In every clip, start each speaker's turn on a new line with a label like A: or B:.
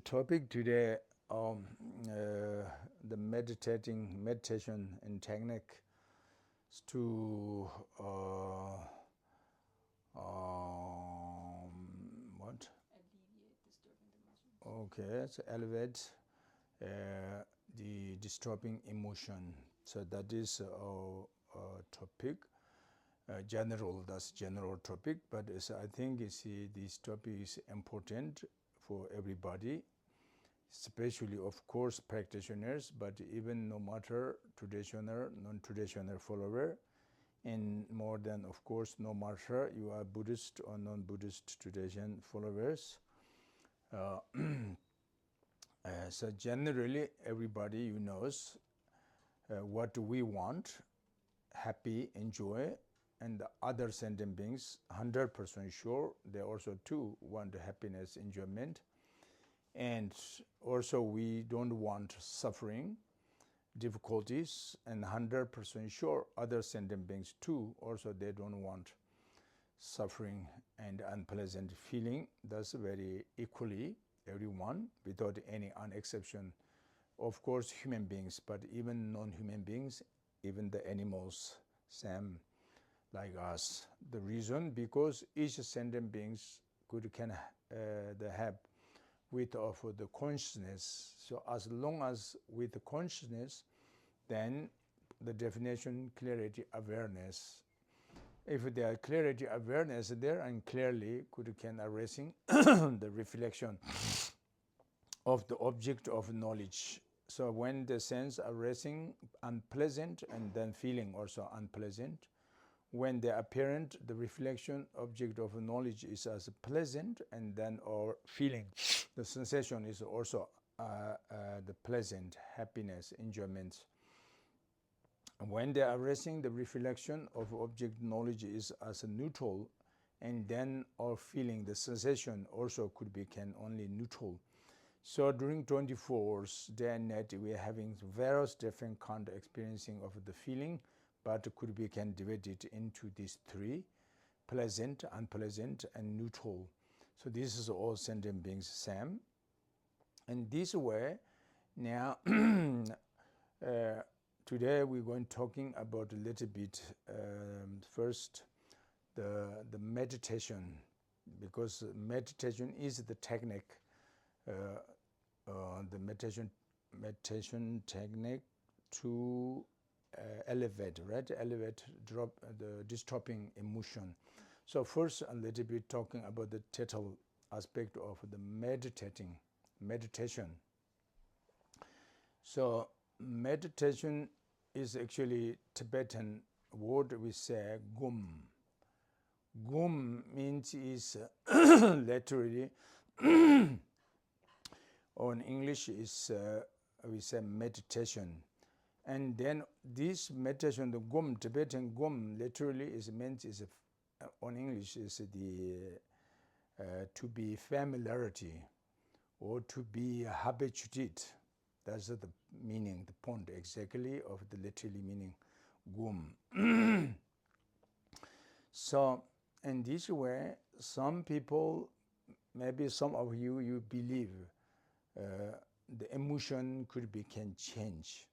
A: topic today, the meditation and technique is to what?
B: Alleviate disturbing emotions.
A: Okay, so elevate the disturbing emotion. So that is our topic. That's general topic, but I think this topic is important for everybody, especially of course practitioners, but even no matter traditional, non-traditional follower, and more than of course no matter you are Buddhist or non-Buddhist tradition followers. So generally everybody knows what we want, happy, enjoy, and the other sentient beings 100% sure they also too want happiness, enjoyment, and also we don't want suffering, difficulties, and 100% sure other sentient beings too also they don't want suffering and unpleasant feeling. That's very equally everyone without any exception. Of course human beings, but even non-human beings, even the animals, same like us. The reason, because each sentient beings can they have with of the consciousness. So as long as with the consciousness, then the definition clarity awareness. If there are clarity awareness there, and clearly can arising the reflection of the object of knowledge. So when the sense arising unpleasant and then feeling also unpleasant, when the apparent, the reflection object of knowledge is as pleasant, and then our feeling, the sensation is also the pleasant, happiness, enjoyment. When they are arising, the reflection of object knowledge is as a neutral, and then our feeling, the sensation also can only neutral. So during 24 hours, day and night, we are having various different kind of experiencing of the feeling, but can divide it into these three: pleasant, unpleasant, and neutral. So this is all sentient beings same. And this way, now today we're going talking about a little bit first the meditation, because meditation is the technique, the meditation technique to elevate, right? Elevate, drop the disturbing emotion. So first a little bit talking about the total aspect of the meditation. So meditation is actually Tibetan word we say gum. Gum means is literally or in English is we say meditation. And then this meditation, the gum, Tibetan gum, literally means on English is the to be familiarity or to be habituated. That's the meaning, the point exactly of the literally meaning gum. So in this way, some people, maybe some of you believe the emotion can change.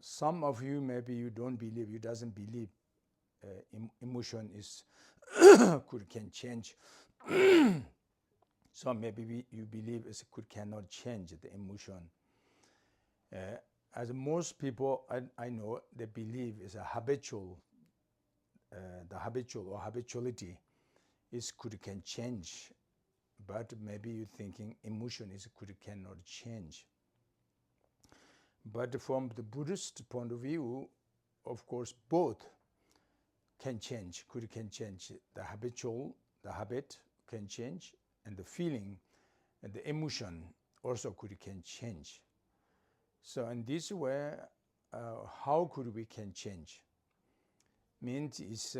A: Some of you maybe you don't believe, you doesn't believe emotion is can change. So maybe you believe it cannot change the emotion. As most people I know, they believe is a habitual, the habitual or habituality is can change, but maybe you're thinking emotion is cannot change. But from the Buddhist point of view, of course, both can change, can change. The habitual, the habit can change, and the feeling and the emotion also can change. So in this way, how we can change? Means is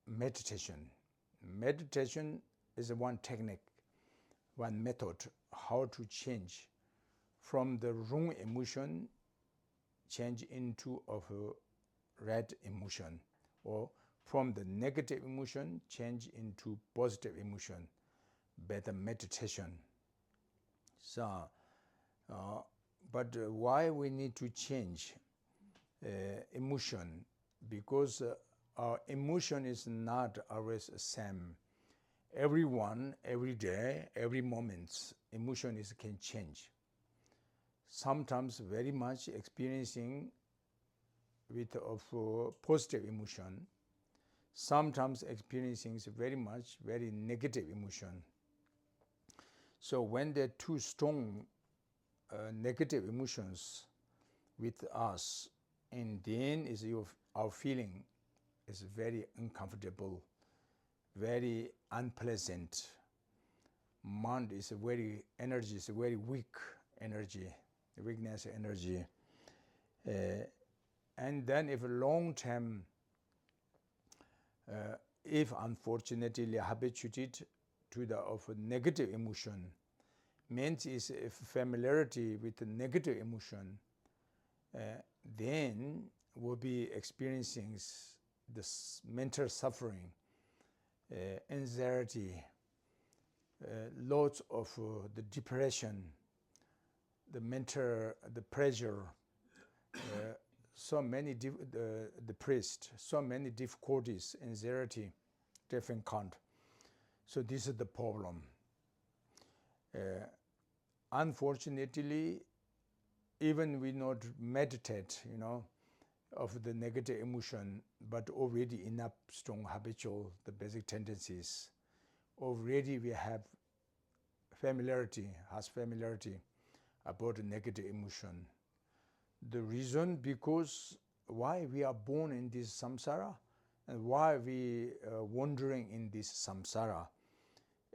A: meditation. Meditation is one technique, one method how to change from the wrong emotion, change into of a right emotion, or from the negative emotion change into positive emotion by the meditation. So, but why we need to change emotion? Because our emotion is not always the same. Everyone, every day, every moment, emotion can change. Sometimes very much experiencing with positive emotion, sometimes experiencing very negative emotion. So when there are too strong negative emotions with us, and then our feeling is very uncomfortable, very unpleasant. Mind is energy is a very weak energy, weakness energy. And then if long term, if unfortunately habituated to the of negative emotion, means is if familiarity with the negative emotion, then we'll be experiencing this mental suffering, anxiety, lots of the depression, the pressure, so many depressed, so many difficulties, anxiety, different kind. So this is the problem. Unfortunately, even we not meditate, of the negative emotion, but already enough strong habitual, the basic tendencies. Already we have familiarity about the negative emotion. The reason because why we are born in this samsara and why we are wandering in this samsara.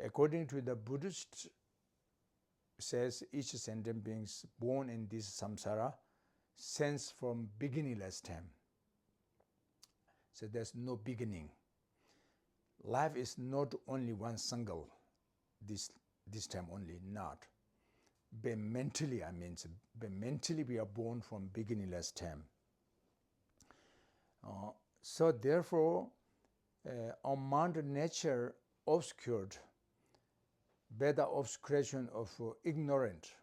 A: According to the Buddhist says each sentient being born in this samsara since from beginningless time. So there's no beginning. Life is not only one single, this time only, not. But mentally, we are born from beginningless time. So therefore, our mind nature obscured by the obscuration of ignorant.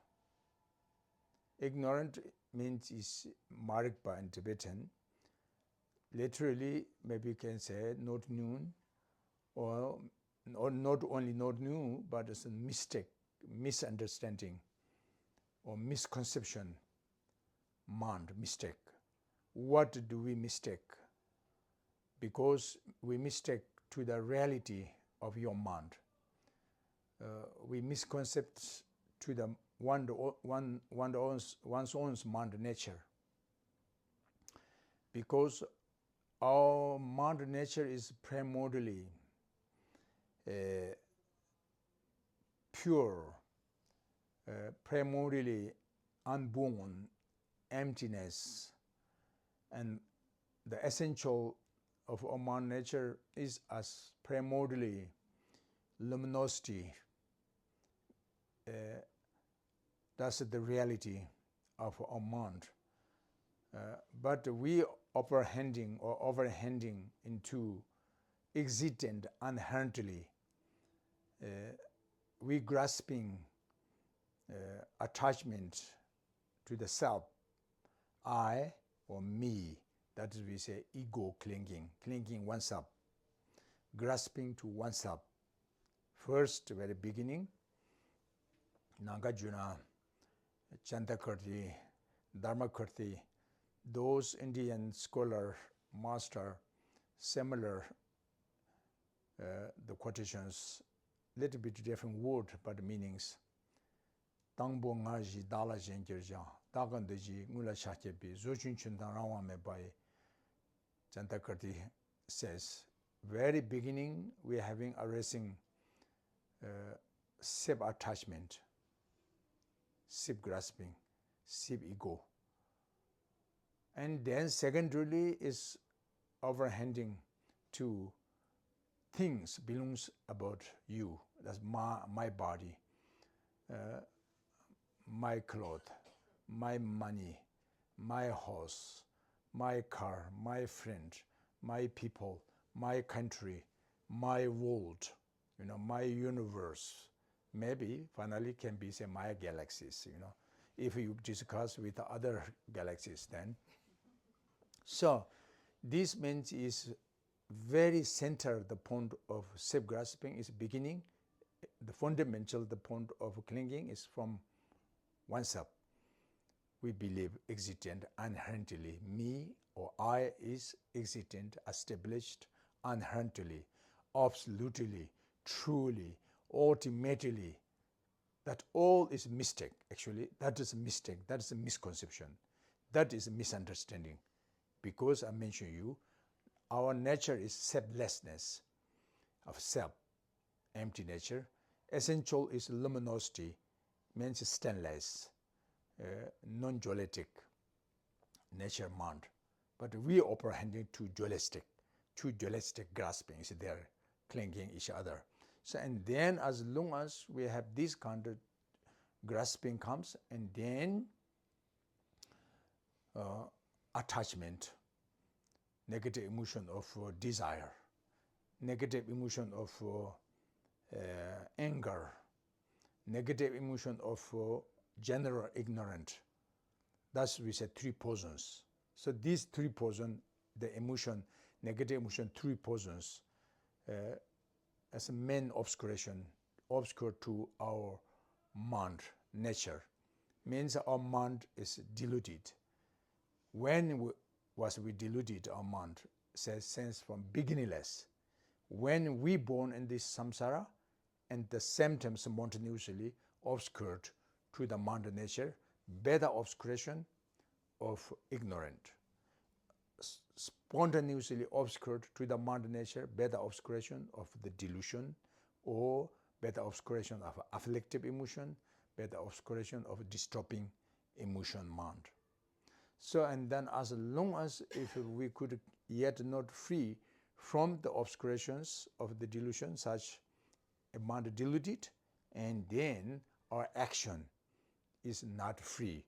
A: Ignorant means is marikpa in Tibetan. Literally, maybe you can say not known, or not only not new, but it's a mistake, misunderstanding, or misconception, mind, mistake. What do we mistake? Because we mistake to the reality of your mind. We misconcept to the one's own mind nature. Because our mind nature is primordially pure, primordially unborn, emptiness, and the essential of our mind nature is as primordially luminosity. That's the reality of our mind. But we overhanding into existent inherently. We grasping attachment to the self, I or me. That is, we say ego clinging oneself, grasping to oneself. First, very beginning, Nagarjuna, Chantakirti, Dharmakirti, those Indian scholar, master, similar, the quotations, little bit different word, but meanings. Tangbo ngaji dala jengerja, dagandeji ngula shakebi, zochun chundan rawa me bai. Chantakirti says, very beginning we are having arising self-attachment, self-grasping, self-ego. And then secondarily is overhanding to things belongs about you. That's my body, my clothes, my money, my house, my car, my friend, my people, my country, my world, my universe, maybe finally can be say Maya galaxies, if you discuss with other galaxies then. So this means is very center, the point of self-grasping is beginning. The fundamental, the point of clinging is from oneself. We believe existent inherently. Me or I is existent, established inherently, absolutely, truly, ultimately. That all is mistake, actually. That is a mistake. That is a misconception. That is a misunderstanding. Because I mentioned you, our nature is selflessness of self, empty nature. Essential is luminosity, means stainless, non-dualistic nature mind. But we are apprehending two dualistic grasping is there, clinging each other. So, and then as long as we have this kind of grasping comes, and then attachment, negative emotion of desire, negative emotion of anger, negative emotion of general ignorant. That's we said three poisons. So these three poisons, the emotion, negative emotion, three poisons, as a main obscuration, obscure to our mind, nature, means our mind is diluted. When was we diluted, our mind, says sense from beginningless. When we born in this samsara, and the symptoms spontaneously obscured to the mind nature, better obscuration of ignorant. Spontaneously obscured to the mind nature, better obscuration of the delusion, or better obscuration of afflictive emotion, better obscuration of disturbing emotion mind. So, and then as long as if we could yet not free from the obscurations of the delusion, such a mind deluded, and then our action is not free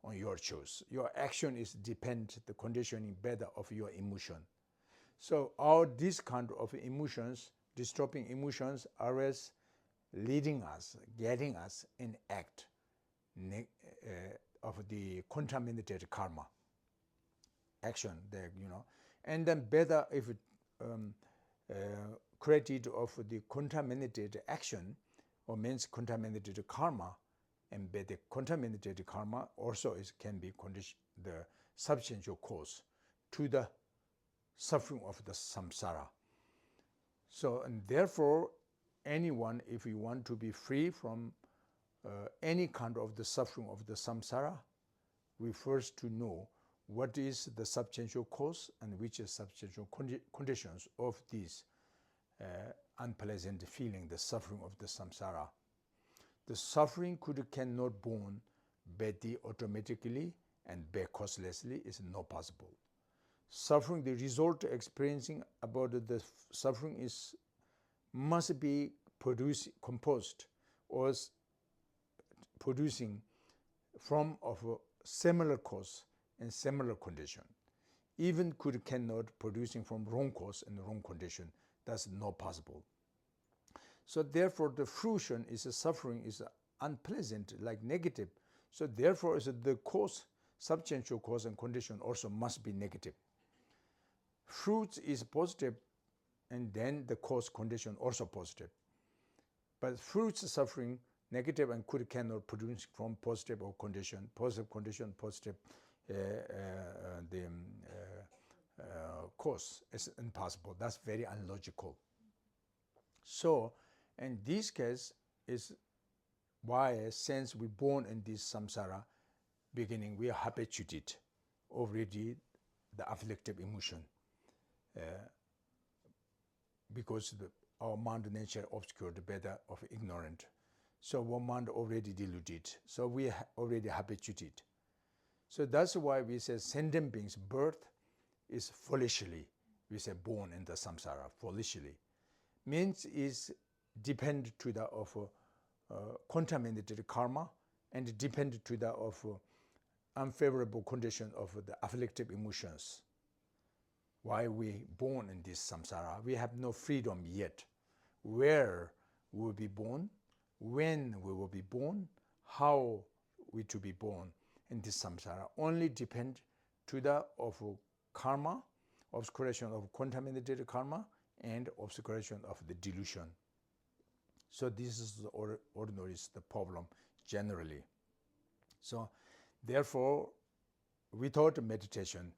A: on your choice. Your action is depend the conditioning better of your emotion. So all these kind of emotions, disturbing emotions, are as leading us, getting us in act of the contaminated karma action there, and then better if created of the contaminated action, or means contaminated karma, and the contaminated karma also can be the substantial cause to the suffering of the samsara. So, and therefore, anyone, if you want to be free from any kind of the suffering of the samsara, we first to know what is the substantial cause and which is substantial conditions of these unpleasant feeling, the suffering of the samsara. The suffering cannot born badly automatically and bear causelessly is not possible. Suffering, the result experiencing about the suffering must be composed or producing from of a similar cause and similar condition. Even cannot producing from wrong cause and wrong condition. That's not possible. So therefore, the fruition is a suffering is unpleasant, like negative. So therefore, is the cause, substantial cause and condition also must be negative. Fruits is positive, and then the cause condition also positive. But fruits suffering negative and cannot produce from positive or condition, positive condition, positive cause is impossible. That's very unlogical. So, in this case, is why since we born in this samsara beginning, we are habituated already the afflictive emotion, because our mind nature obscured better of ignorant. So our mind already deluded. So we already habituated. So that's why we say sentient beings birth is foolishly. We say born in the samsara foolishly. Means is depend to the of contaminated karma and depend to the of unfavorable condition of the afflictive emotions. Why we born in this samsara? We have no freedom yet. Where we will be born? when we will be born, how we to be born in this samsara, only depend to the of karma, obscuration of contaminated karma, and obscuration of the delusion. So this is the ordinary the problem generally. So therefore, without meditation,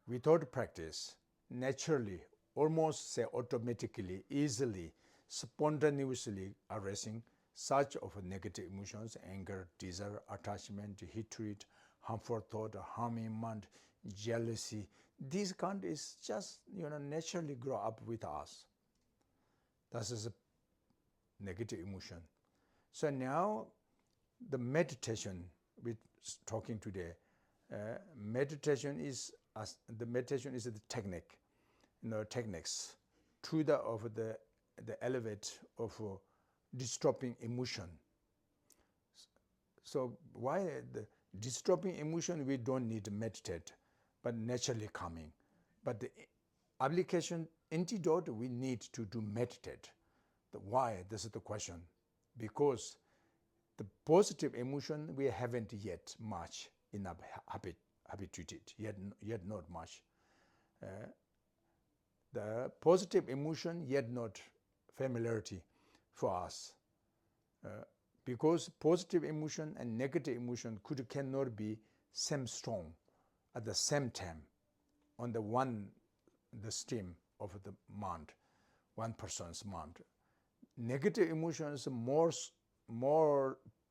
A: without practice, naturally, almost say automatically, easily, spontaneously arising such of negative emotions, anger, desire, attachment, hatred, harmful thought, harming mind, jealousy. This kind is just naturally grow up with us. That is a negative emotion. So now the meditation we're talking today, meditation is the technique, techniques to the elevate of disturbing emotion. So why the disturbing emotion we don't need to meditate, but naturally coming. But the application antidote we need to do meditate. Why? This is the question. Because the positive emotion we haven't yet much enough habituated, yet not much. The positive emotion yet not familiarity for us. Because positive emotion and negative emotion cannot be same strong at the same time on the stream of the mind, one person's mind. Negative emotions more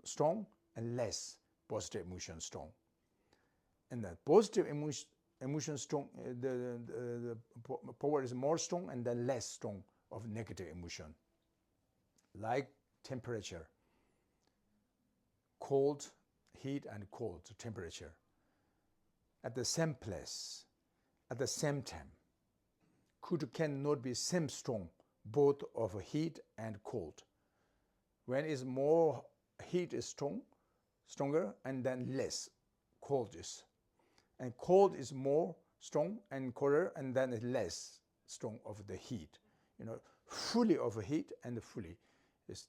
A: strong and less positive emotion strong. And the positive emotion strong, the power is more strong and then less strong of negative emotion. Like temperature, cold, heat and cold temperature. At the same place, at the same time, cannot be same strong, both of heat and cold. When is more heat is stronger, and then less cold is. And cold is more strong and colder, and then less strong of the heat. Fully of heat and fully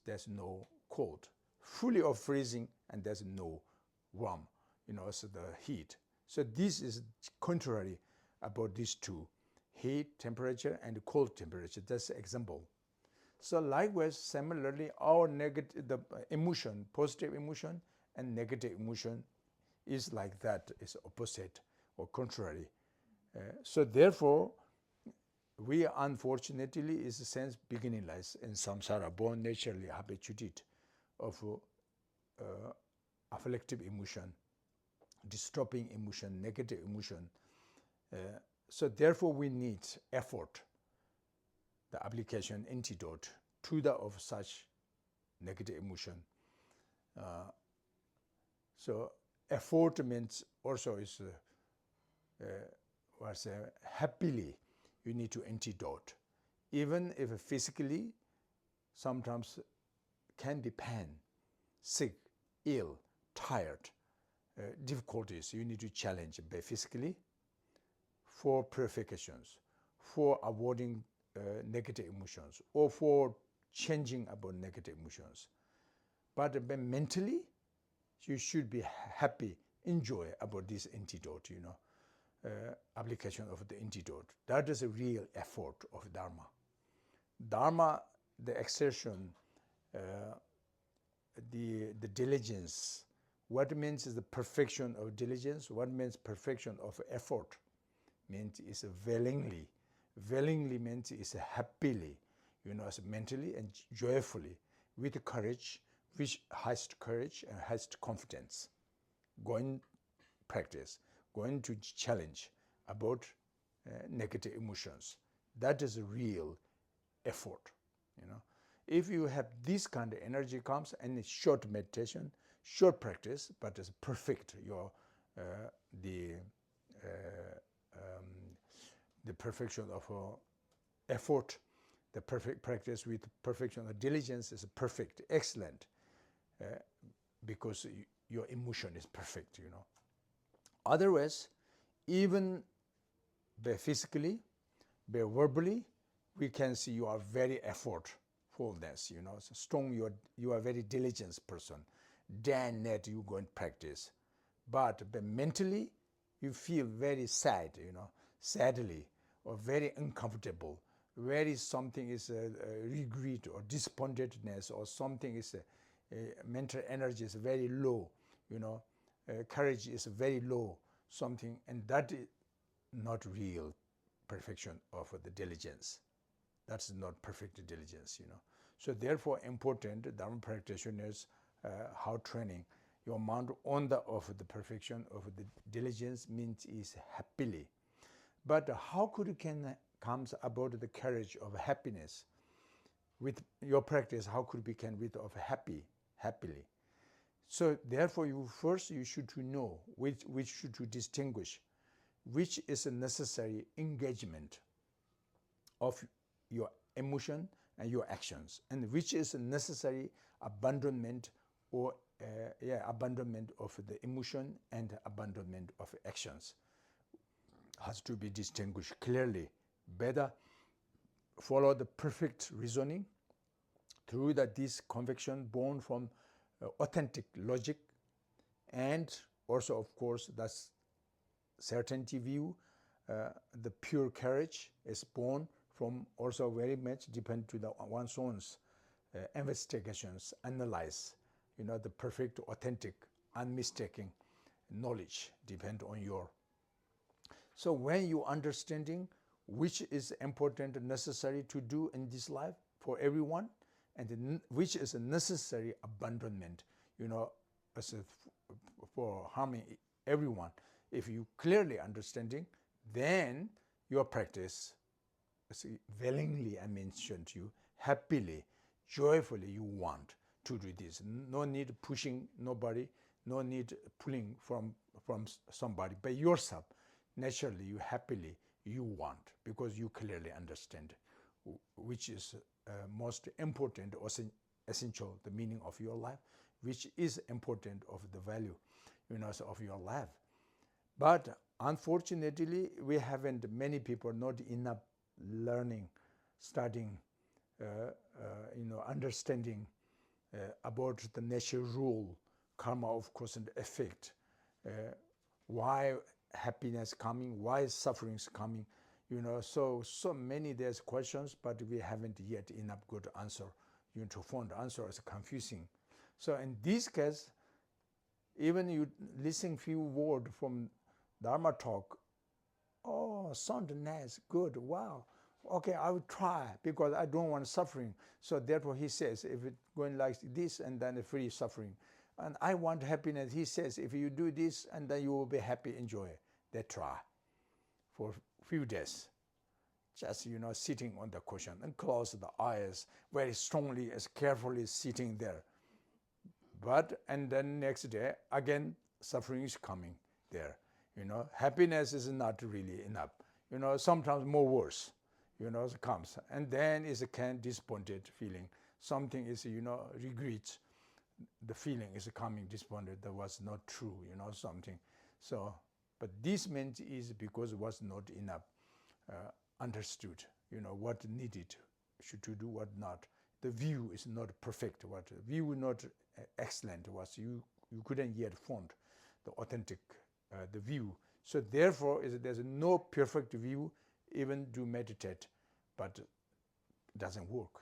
A: there's no cold. Fully of freezing and there's no warm. So the heat. So this is contrary about these two, heat temperature and cold temperature. That's the example. So likewise, similarly, our the emotion, positive emotion and negative emotion is like that, is opposite or contrary. So therefore, we unfortunately is since beginningless in samsara, born naturally habituated of afflictive emotion, disturbing emotion, negative emotion. So therefore we need effort, the application antidote to the of such negative emotion. So effort means also is happily you need to antidote. Even if physically sometimes can be pain, sick, ill, tired, difficulties you need to challenge physically for purifications, for avoiding negative emotions, or for changing about negative emotions. But mentally, you should be happy, enjoy about this antidote, application of the antidote. That is a real effort of Dharma. Dharma, the exertion, the diligence. What means is the perfection of diligence? What means perfection of effort? Means is willingly. Willingly means is happily, as mentally and joyfully, with courage, with highest courage and highest confidence. Going practice, going to challenge about negative emotions. That is a real effort, If you have this kind of energy comes and it's short meditation, short practice, but it's perfect, the perfection of effort, the perfect practice with perfection of diligence is perfect, excellent, because your emotion is perfect, Otherwise, even physically, verbally, we can see you are very effort mindfulness, so strong, you are a very diligent person, then that you go and practice. But mentally, you feel very sad, sadly, or very uncomfortable, very something is a regret or disappointedness, or something is mental energy is very low, courage is very low, something, and that is not real perfection of the diligence. That's not perfect diligence, So therefore, important Dharma practitioners, how training your mind on of the perfection of the diligence means is happily. But how comes about the courage of happiness with your practice? How could we can with of happily? So therefore, you should to know which should to distinguish which is a necessary engagement of your emotion and your actions, and which is a necessary abandonment or abandonment of the emotion and abandonment of actions. Has to be distinguished clearly. Better follow the perfect reasoning through this conviction born from authentic logic, and also, of course, that's certainty view. The pure courage is born from also very much depend to one's own investigations, analyze, the perfect, authentic, unmistaken knowledge depend on your. So when you understanding which is important and necessary to do in this life for everyone, and which is a necessary abandonment, for harming everyone, if you clearly understanding, then your practice, willingly I mentioned to you, happily, joyfully you want to do this. No need pushing nobody, no need pulling from somebody, but yourself, naturally, you happily, you want, because you clearly understand which is most important or essential, the meaning of your life, which is important of the value, of your life. But unfortunately, we haven't, many people not enough learning, studying, understanding about the natural rule, karma, of course, and effect. Why happiness coming, why suffering is coming, so many there's questions, but we haven't yet enough good answer. To find answer is confusing. So in this case, even you listen few words from Dharma talk, oh, sound nice, good, wow. Okay, I will try because I don't want suffering. So therefore he says, if it's going like this and then free suffering. And I want happiness. He says, if you do this and then you will be happy, enjoy. They try for a few days. Just, sitting on the cushion and close the eyes very strongly, as carefully sitting there. But, and then next day, again, suffering is coming there. Happiness is not really enough. Sometimes more worse, it comes. And then is a disappointed feeling. Something is, regret. The feeling is coming disappointed, that was not true, something. So, but this meant is because it was not enough understood, what needed, should to do, what not. The view is not perfect, what view not excellent, was you couldn't yet find the authentic, the view. So therefore, there's no perfect view, even do meditate, but it doesn't work,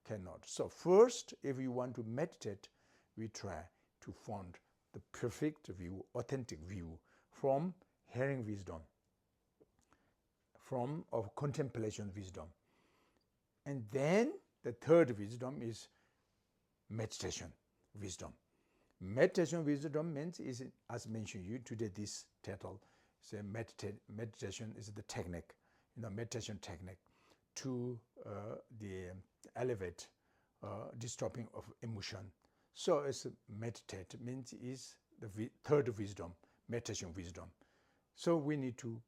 A: cannot. So first, if you want to meditate, we try to find the perfect view, authentic view from hearing wisdom, from of contemplation wisdom. And then the third wisdom is meditation wisdom. Meditation wisdom means is, as mentioned you today, this title, say meditation is the technique, meditation technique to the elevate, disturbing of emotion. So it's meditate means is the third wisdom, meditation wisdom. So we need to,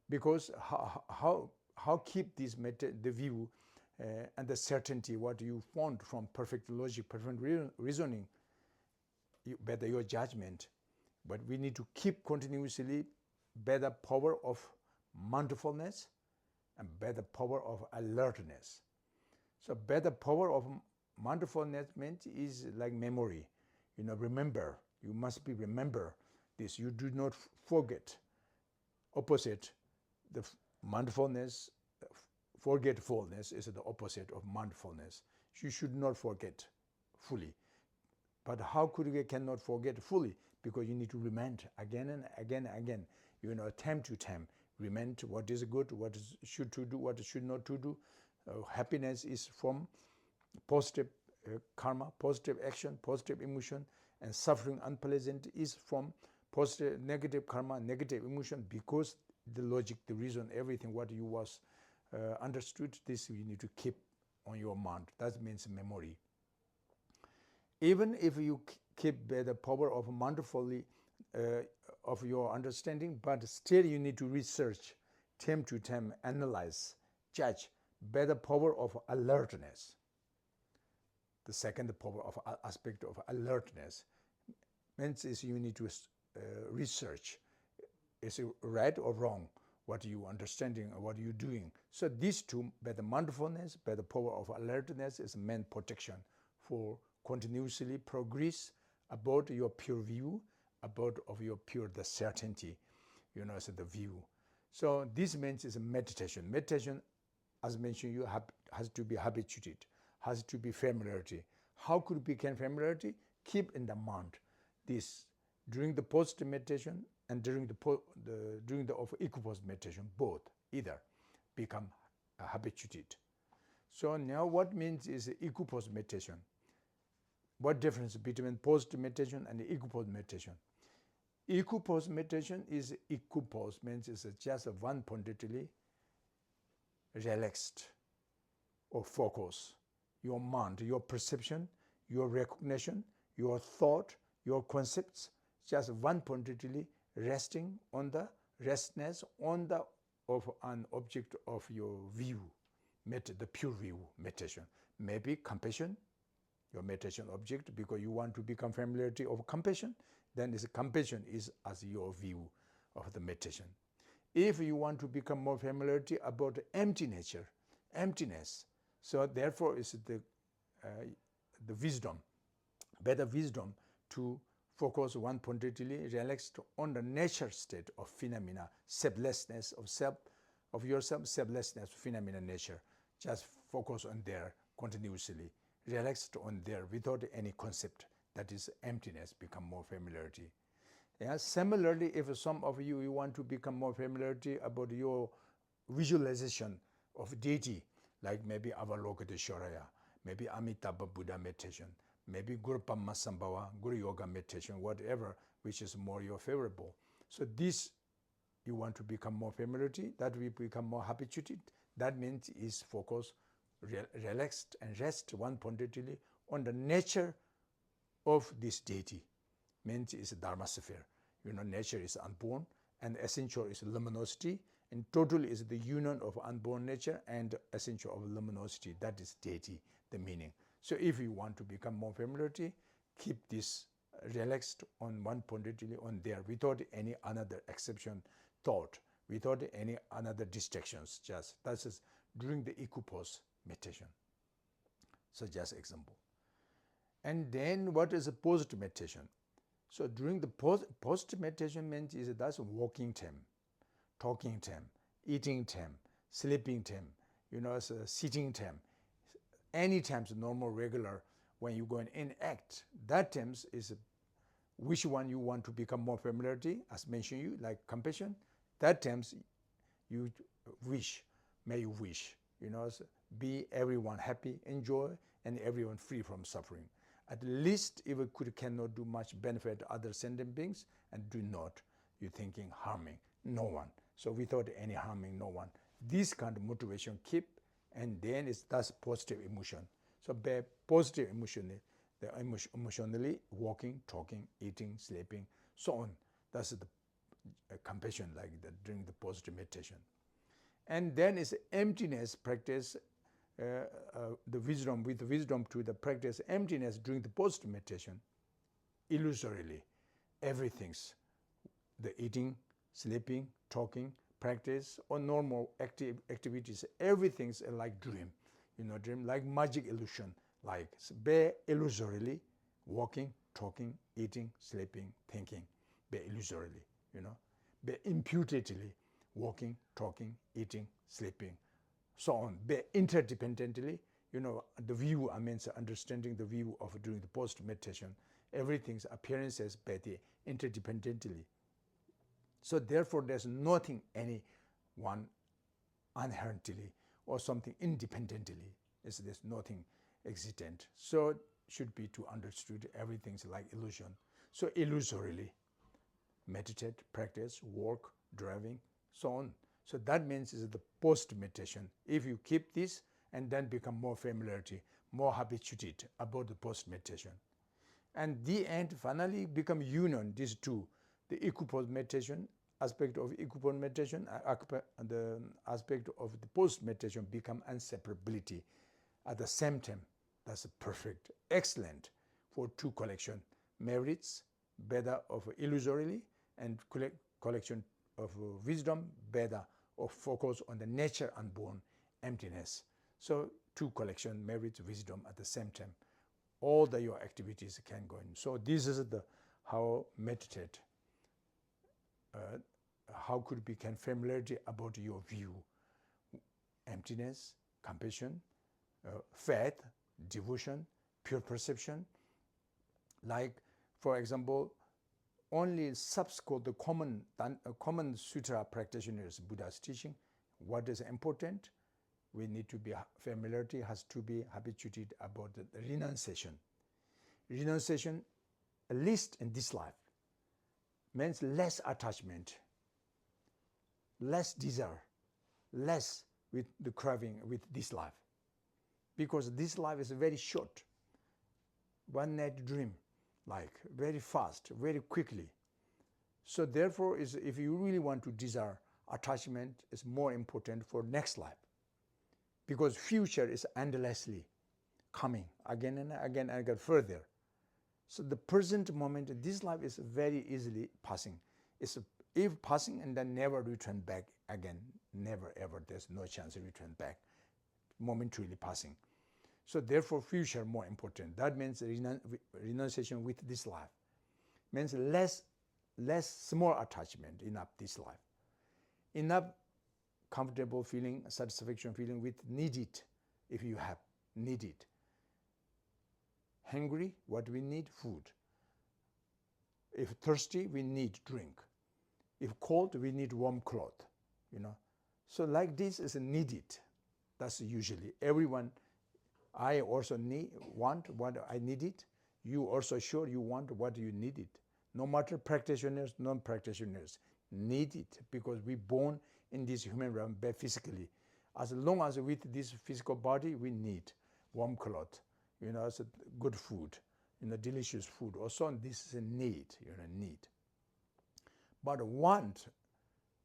A: because how keep this the view and the certainty what you found from perfect logic, perfect reasoning, better your judgment. But we need to keep continuously better power of mindfulness and better power of alertness. So better power of mindfulness means is like memory. Remember. You must be remember this. You do not forget. Opposite, the mindfulness, forgetfulness is the opposite of mindfulness. You should not forget fully. But how could you cannot forget fully? Because you need to remind again and again and again. Time to time. Remind what is good, what is should to do, what should not to do. Happiness is from positive karma, positive action, positive emotion, and suffering, unpleasant, is from positive, negative karma, negative emotion, because the logic, the reason, everything what you was understood, this you need to keep on your mind. That means memory. Even if you keep the power of mindfully of your understanding, but still you need to research, time to time, analyze, judge, better power of alertness. The second power of aspect of alertness means is you need to research. Is it right or wrong? What are you understanding or what are you doing? So these two, better mindfulness, better power of alertness, is main protection for continuously progress about your pure view, about of your pure the certainty, so the view. So this means is a meditation. Meditation, as mentioned, you has to be habituated, has to be familiarity. How could it become familiarity? Keep in the mind this during the post meditation and during the of equipoise meditation, both either become habituated. So now what means is equipoise meditation? What difference between post meditation and equipoise meditation? Equipoise meditation is equipoise means it's just one pointedly relaxed or focus. Your mind, your perception, your recognition, your thought, your concepts, just one pointedly resting on the restness on the of an object of your view, the pure view meditation. Maybe compassion, your meditation object, because you want to become familiarity of compassion, then this compassion is as your view of the meditation. If you want to become more familiarity about empty nature, emptiness, so therefore is the wisdom, better wisdom to focus one pointedly relaxed on the nature state of phenomena, selflessness of self, of yourself, selflessness, phenomena, nature. Just focus on there continuously, relaxed on there without any concept. That is emptiness, become more familiarity. Yeah. Similarly, if some of you want to become more familiarity about your visualization of deity, like maybe Avalokiteshvara, maybe Amitabha Buddha meditation, maybe Guru Padmasambhava, Guru Yoga meditation, whatever, which is more your favorable. So this, you want to become more familiarity, that we become more habituated. That means is focus, relaxed and rest one pointedly on the nature of this deity. Means is Dharma sphere. Nature is unborn and essential is luminosity, and total is the union of unborn nature and essential of luminosity. That is deity, the meaning. So if you want to become more familiarity, keep this relaxed on one pointedly on there without any another exception thought, without any another distractions. Just that is during the equipoise meditation. So just example. And then what is a post meditation? So during the post meditation means is that's walking time, talking time, eating time, sleeping time, sitting time. Any times normal, regular, when you go and enact, that times is which one you want to become more familiarity, as mentioned you, like compassion. That times you wish, may you wish, be everyone happy, enjoy, and everyone free from suffering. At least if it cannot do much benefit to other sentient beings, and do not, you thinking harming no one. So without any harming no one. This kind of motivation keep, and then it's thus positive emotion. So by positive emotionally, emotionally walking, talking, eating, sleeping, so on. That's the compassion like that during the positive meditation. And then is emptiness practice, the wisdom, with wisdom to the practice emptiness during the post meditation. Illusorily, everything's the eating, sleeping, talking, practice, or normal activities, everything's like dream. dream like magic illusion, like bare illusorily, walking, talking, eating, sleeping, thinking, bare illusorily, bare imputedly, walking, talking, eating, sleeping, so on, bare interdependently, the view, understanding the view of doing the post-meditation, everything's appearances bare interdependently. So therefore there's nothing any one inherently or something independently. There's nothing existent. So should be to understood everything's like illusion. So illusorily meditate, practice, work, driving, so on. So that means is the post-meditation. If you keep this and then become more familiarity, more habituated about the post-meditation. And the end finally become union, these two, the equipoise meditation, aspect of equipoise meditation, the aspect of the post-meditation become inseparability at the same time. That's perfect, excellent for two collection, merits, better of illusorily, and collection of wisdom, better of focus on the nature unborn emptiness. So two collection, merits, wisdom at the same time. All your activities can go in. So this is the how meditate. How could become familiarity about your view, emptiness, compassion, faith, devotion, pure perception. Like, for example, only subsequent the common sutra practitioners, Buddha's teaching, what is important, we need to be familiarity has to be habituated about the renunciation. Renunciation, at least in this life, means less attachment, less desire, less with the craving with this life. Because this life is very short. One night dream, like very fast, very quickly. So therefore, if you really want to desire, attachment is more important for next life. Because future is endlessly coming again and again and again further. So the present moment, this life is very easily passing. It's if passing and then never return back again, never ever, there's no chance to return back, momentarily passing. So therefore future more important. That means renunciation with this life. Means less small attachment in this life. Enough comfortable feeling, satisfaction feeling with need it, if you have need it. Hungry, what we need? Food. If thirsty, we need drink. If cold, we need warm cloth, So like this is needed. That's usually everyone. I also want what I need it. You also sure you want what you need it. No matter practitioners, non-practitioners need it because we born in this human realm physically. As long as with this physical body, we need warm cloth, it's a good food, delicious food. Also, this is a need, need. But want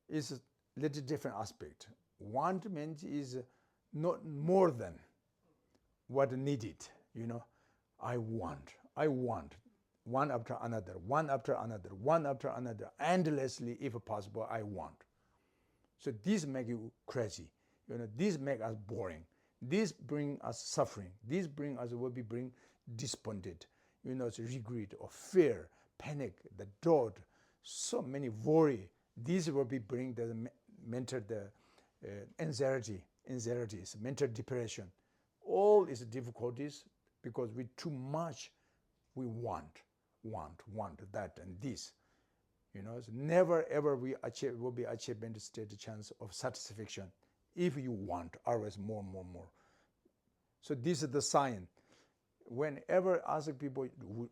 A: is a little different aspect. Want means is not more than what needed, I want, one after another, one after another, one after another, endlessly, if possible, I want. So this make you crazy, this make us boring, this bring us suffering, this bring us bring despondent, it's regret or fear, panic, the doubt, so many worry. These will bring the mental anxieties, mental depression. All is difficulties because we too much we want that and this. So never ever will be achievement state chance of satisfaction if you want always more. So this is the sign. Whenever ask people,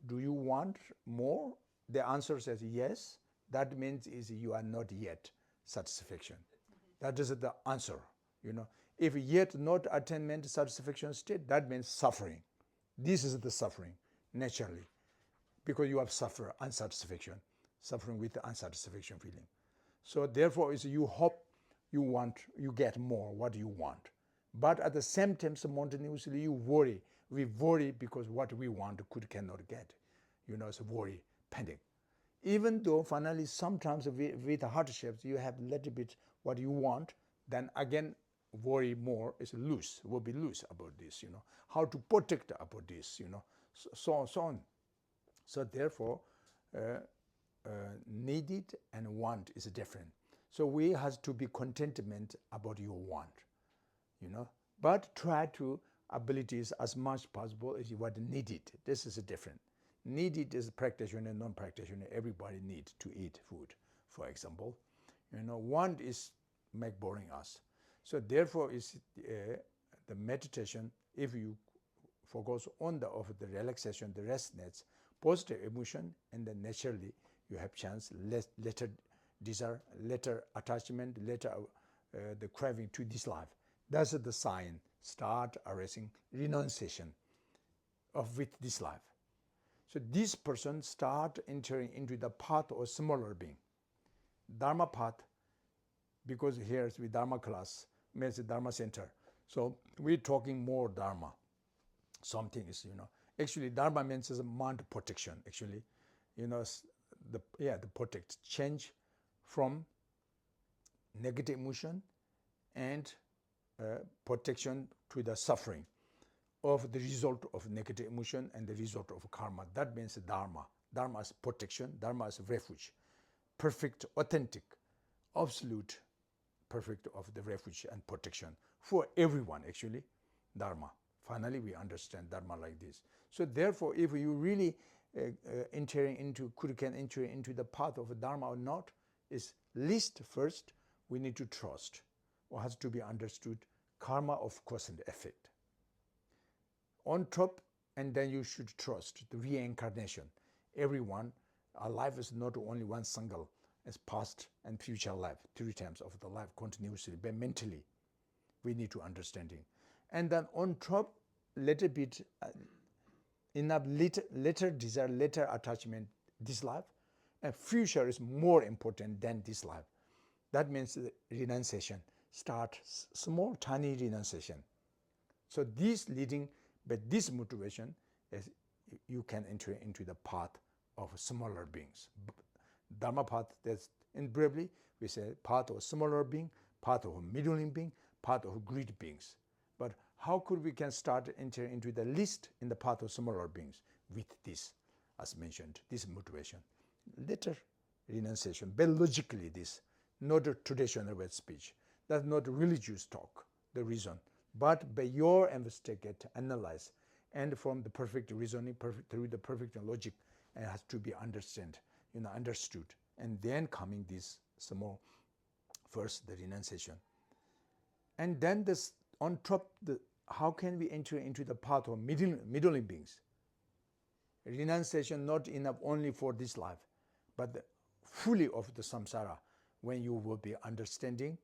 A: do you want more? The answer says yes. That means is you are not yet satisfaction. That is the answer. If yet not attainment satisfaction state, that means suffering. This is the suffering naturally, because you have suffered unsatisfaction, suffering with the unsatisfaction feeling. So therefore, is you hope you want, you get more what you want, but at the same time, simultaneously you worry. We worry because what we want cannot get. It's worry, panic. Even though finally sometimes with hardships you have a little bit what you want, then again worry more is loose, will be loose about this, how to protect about this, so on. So therefore, needed and want is different. So we have to be contentment about your want, but try to abilities as much possible as what needed. This is different. Needed is practitioner, non-practitioner. Everybody needs to eat food, for example. Want is make boring us. So therefore, is the meditation. If you focus on the relaxation, the restness, positive emotion, and then naturally you have chance later desire, later attachment, later the craving to this life. That's the sign. Start arising renunciation of with this life. So this person start entering into the path of smaller being. Dharma path, because here with Dharma class, means Dharma center. So we're talking more Dharma. Something is, actually Dharma means is a mind protection, actually. The protect, change from negative emotion and protection to the suffering of the result of negative emotion and the result of karma. That means Dharma. Dharma is protection, Dharma is refuge. Perfect, authentic, absolute, perfect of the refuge and protection for everyone, actually, Dharma. Finally, we understand Dharma like this. So therefore, if you really can enter into the path of Dharma or not, is least first, we need to trust, or has to be understood, karma of cause and effect. On top, and then you should trust the reincarnation. Everyone, our life is not only one single, as past and future life, 3 times of the life continuously, but mentally, we need to understanding. And then on top, little bit, enough later desire, later attachment, this life, and future is more important than this life. That means the renunciation. Start small, tiny renunciation. So this leading, but this motivation is you can enter into the path of smaller beings. Dharma path, that's in briefly, we say path of smaller being, path of middling being, path of great beings. But how could we can start enter into the list in the path of smaller beings with this, as mentioned, this motivation. Later renunciation, but logically this, not a traditional word speech. That's not religious talk, the reason. But by your investigate, analyze, and from the perfect reasoning, through the perfect logic, and has to be understood. And then coming this small, first the renunciation. And then this on top, how can we enter into the path of middling beings? Renunciation not enough only for this life, but fully of the samsara, when you will be understanding,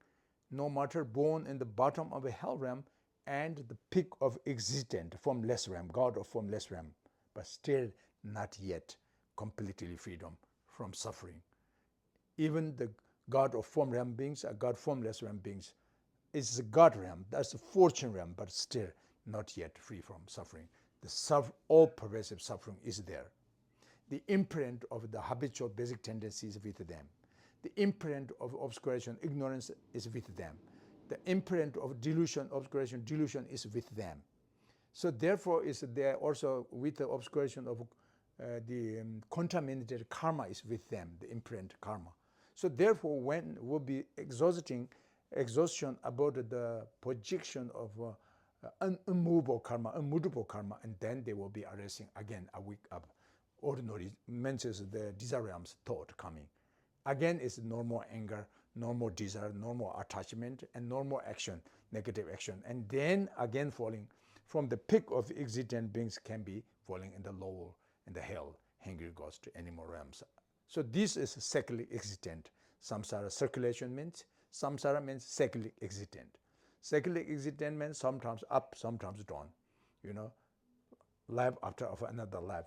A: no matter born in the bottom of a hell realm and the peak of existent formless realm, God of formless realm, but still not yet completely freedom from suffering. Even the God of form realm beings, God formless realm beings, is the God realm, that's the fortune realm, but still not yet free from suffering. The all pervasive suffering is there. The imprint of the habitual basic tendencies with them. The imprint of obscuration, ignorance is with them. The imprint of delusion, obscuration, delusion is with them. So therefore, is there also with the obscuration of the contaminated karma is with them, the imprint karma. So therefore, when we'll be exhaustion about the projection of unmovable karma, unmutable karma, and then they will be arising again a week up. Ordinary mentions the desire realms thought coming. Again is normal anger, normal desire, normal attachment, and normal action, negative action. And then again falling from the peak of existent beings can be falling in the lower, in the hell, hungry ghost, animal realms. So this is cyclic existent. Samsara circulation means, samsara means cyclic existent. Cyclic existent means sometimes up, sometimes down. Life after another life.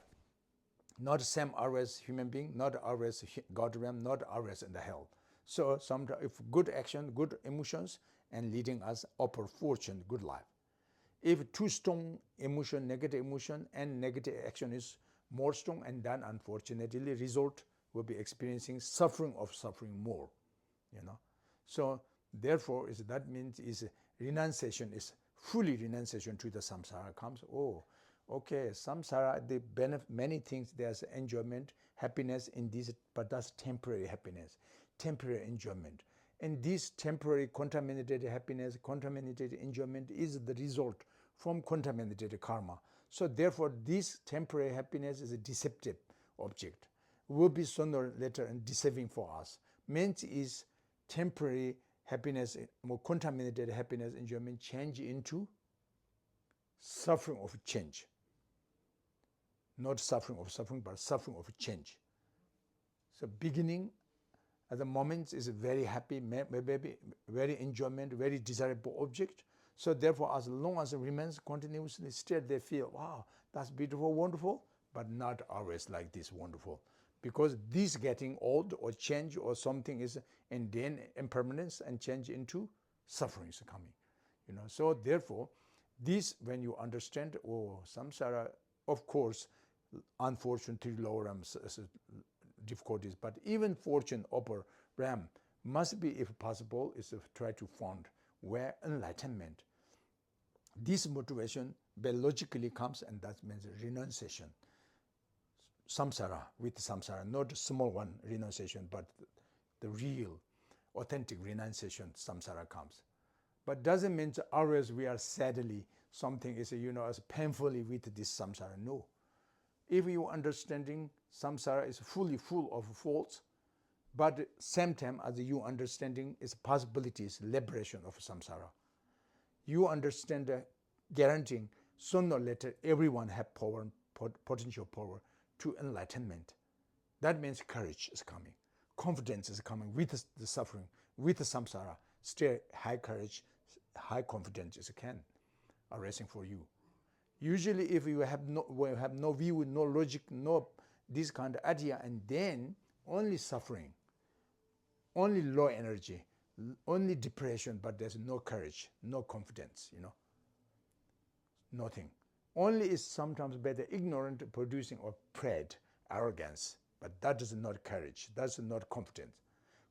A: Not same always human being, not always God realm, not always in the hell. So sometimes if good action, good emotions, and leading us upper fortune, good life. If too strong emotion, negative emotion, and negative action is more strong, and then unfortunately result will be experiencing suffering more. So therefore, that means is renunciation is fully renunciation to the samsara comes. Oh, okay, samsara, the benefit, many things, there's enjoyment, happiness in this, but that's temporary happiness, temporary enjoyment. And this temporary contaminated happiness, contaminated enjoyment is the result from contaminated karma. So therefore, this temporary happiness is a deceptive object, will be sooner or later and deceiving for us. Means is temporary happiness, more contaminated happiness, enjoyment, change into suffering of change. Not suffering of suffering, but suffering of change. So beginning at the moment is a very happy, maybe very enjoyment, very desirable object. So therefore, as long as it remains continuously still, they feel, wow, that's beautiful, wonderful, but not always like this wonderful. Because this getting old or change or something is, and then impermanence and change into suffering is coming. So therefore, this, when you understand, oh, samsara, of course, unfortunately lower realms difficulties, but even fortune upper realm must be, if possible, is to try to find where enlightenment. This motivation biologically comes, and that means renunciation. Samsara, with samsara, not a small one renunciation, but the real, authentic renunciation, samsara comes. But doesn't mean always we are sadly, something is, as painfully with this samsara. No. If you understanding samsara is fully full of faults, but same time as you understanding is possibilities, liberation of samsara. You understand guaranteeing sooner or later everyone have power, potential power to enlightenment. That means courage is coming. Confidence is coming with the suffering, with the samsara. Still high courage, high confidence is arising for you. Usually if you have no view, no logic, no this kind of idea, and then only suffering, only low energy, only depression, but there's no courage, no confidence, nothing. Only is sometimes better ignorant, producing or pride, arrogance, but that is not courage, that's not confidence.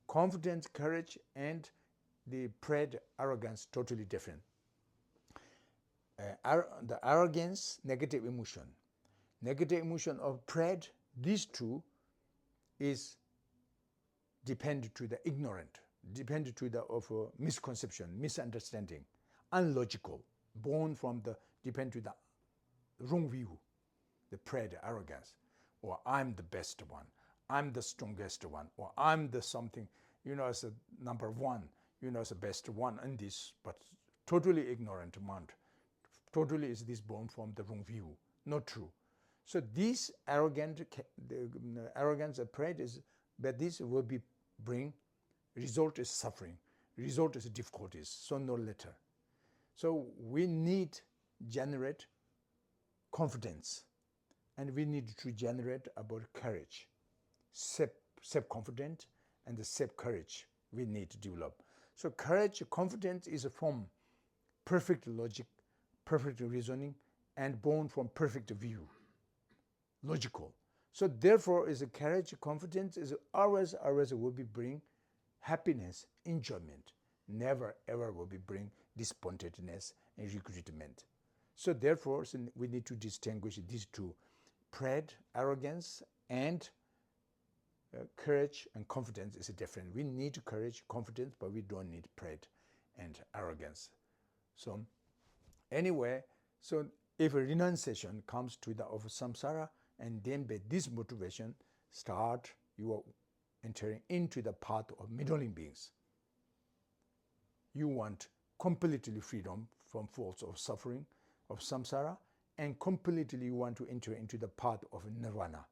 A: Confidence, courage, and the pride, arrogance, totally different. The arrogance, negative emotion of pride, these two is depend to the ignorant, depend to the of misconception, misunderstanding, unlogical, born from the, depend to the wrong view, the pride, arrogance, or I'm the best one, I'm the strongest one, or I'm the something, as a number one, as the best one in this, but totally ignorant mind. Totally is this born from the wrong view, not true. So this arrogance and pride is, but this will be bring, result is suffering, result is difficulties, so no later. So we need generate confidence, and we need to generate about courage, self-confident and the self-courage we need to develop. So courage, confidence is from perfect logic, perfect reasoning, and born from perfect view, logical. So therefore, is a courage, confidence is always will be bring happiness, enjoyment. Never ever will be bring disappointedness and regretment. So therefore, we need to distinguish these two: pride, arrogance, and courage and confidence is different. We need courage, confidence, but we don't need pride and arrogance. So anyway, so if a renunciation comes to the of samsara, and then by this motivation start, you are entering into the path of middling beings. You want completely freedom from faults of suffering, of samsara, and completely you want to enter into the path of nirvana.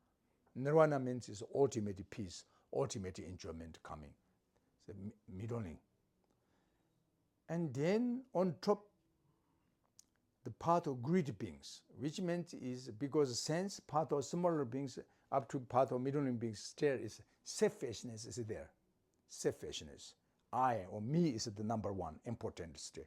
A: Nirvana means is ultimate peace, ultimate enjoyment coming. So middling. And then on top, the part of great beings, which means is because sense part of smaller beings up to part of middling beings still is selfishness is there. Selfishness. I or me is the number one important still.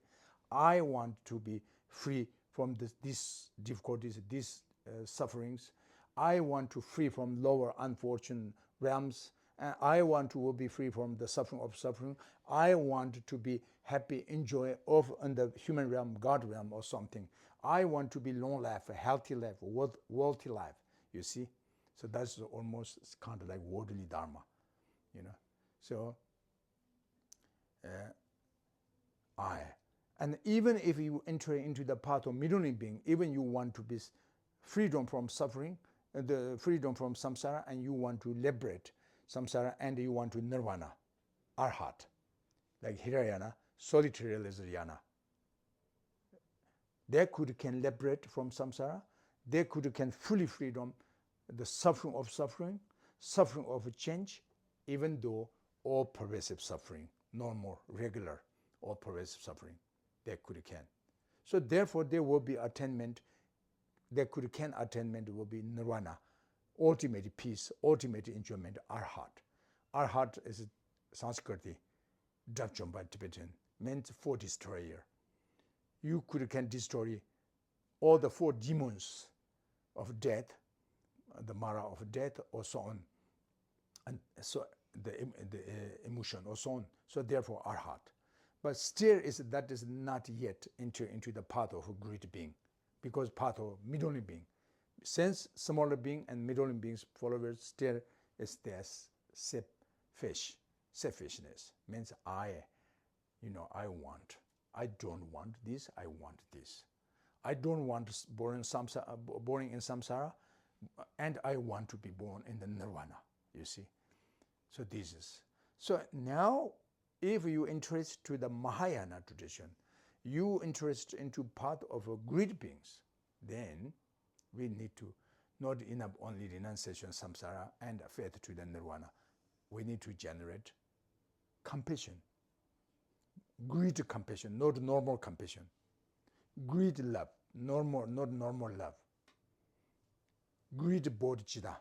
A: I want to be free from these difficulties, these sufferings. I want to free from lower unfortunate realms, and I want to be free from the suffering of suffering. I want to be happy, enjoy of in the human realm, God realm or something. I want to be long life, a healthy life, wealthy life, you see. So that's almost kind of like worldly dharma, you know. So I. And even if you enter into the path of middle being, even you want to be freedom from suffering, the freedom from samsara, and you want to liberate samsara, and you want to nirvana, arhat, like Hirayana, solitary yana. They can liberate from samsara, they can fully freedom the suffering of suffering, suffering of change, even though all pervasive suffering, normal, regular, all pervasive suffering, they can. So therefore there will be attainment, attainment will be nirvana, ultimate peace, ultimate enjoyment, arhat. Arhat is Sanskriti, Drapchompa Tibetan, meant for destroyer. You can destroy all the 4 demons of death, the Mara of death, or so on, and so the emotion, or so on. So therefore, arhat. But still, that is not yet into the path of a great being, because path of middle being. Since smaller being and middle beings followers still is this selfishness, means I want. I don't want this, I want this. I don't want born in samsara, and I want to be born in the nirvana, you see. So this is. So now, if you interest to the Mahayana tradition, you interest into part of great beings, then we need to not enough only renunciation samsara and faith to the nirvana. We need to generate compassion, great compassion, not normal compassion, great love, not normal love, great bodhicitta,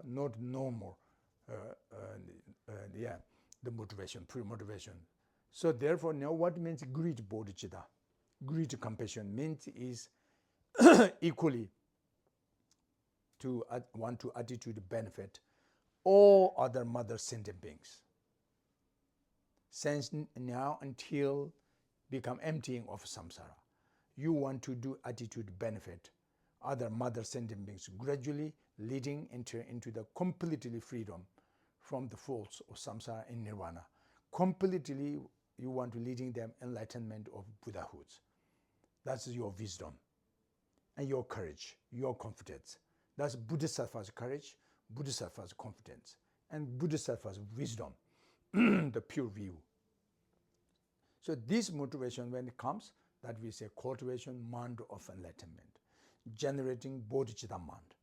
A: not normal, the motivation, pre-motivation. So therefore, now what means great bodhicitta? Great compassion means is equally to want to attitude benefit all other mother sentient beings. Since now until become emptying of samsara, you want to do attitude benefit other mother sentient beings, gradually leading into the completely freedom from the faults of samsara and nirvana. Completely you want to leading them enlightenment of Buddhahood. That's your wisdom and your courage, your confidence. That's Bodhisattva's courage, Bodhisattva's confidence, and Bodhisattva's wisdom, the pure view. So this motivation, when it comes, that we say cultivation mind of enlightenment, generating bodhicitta mind.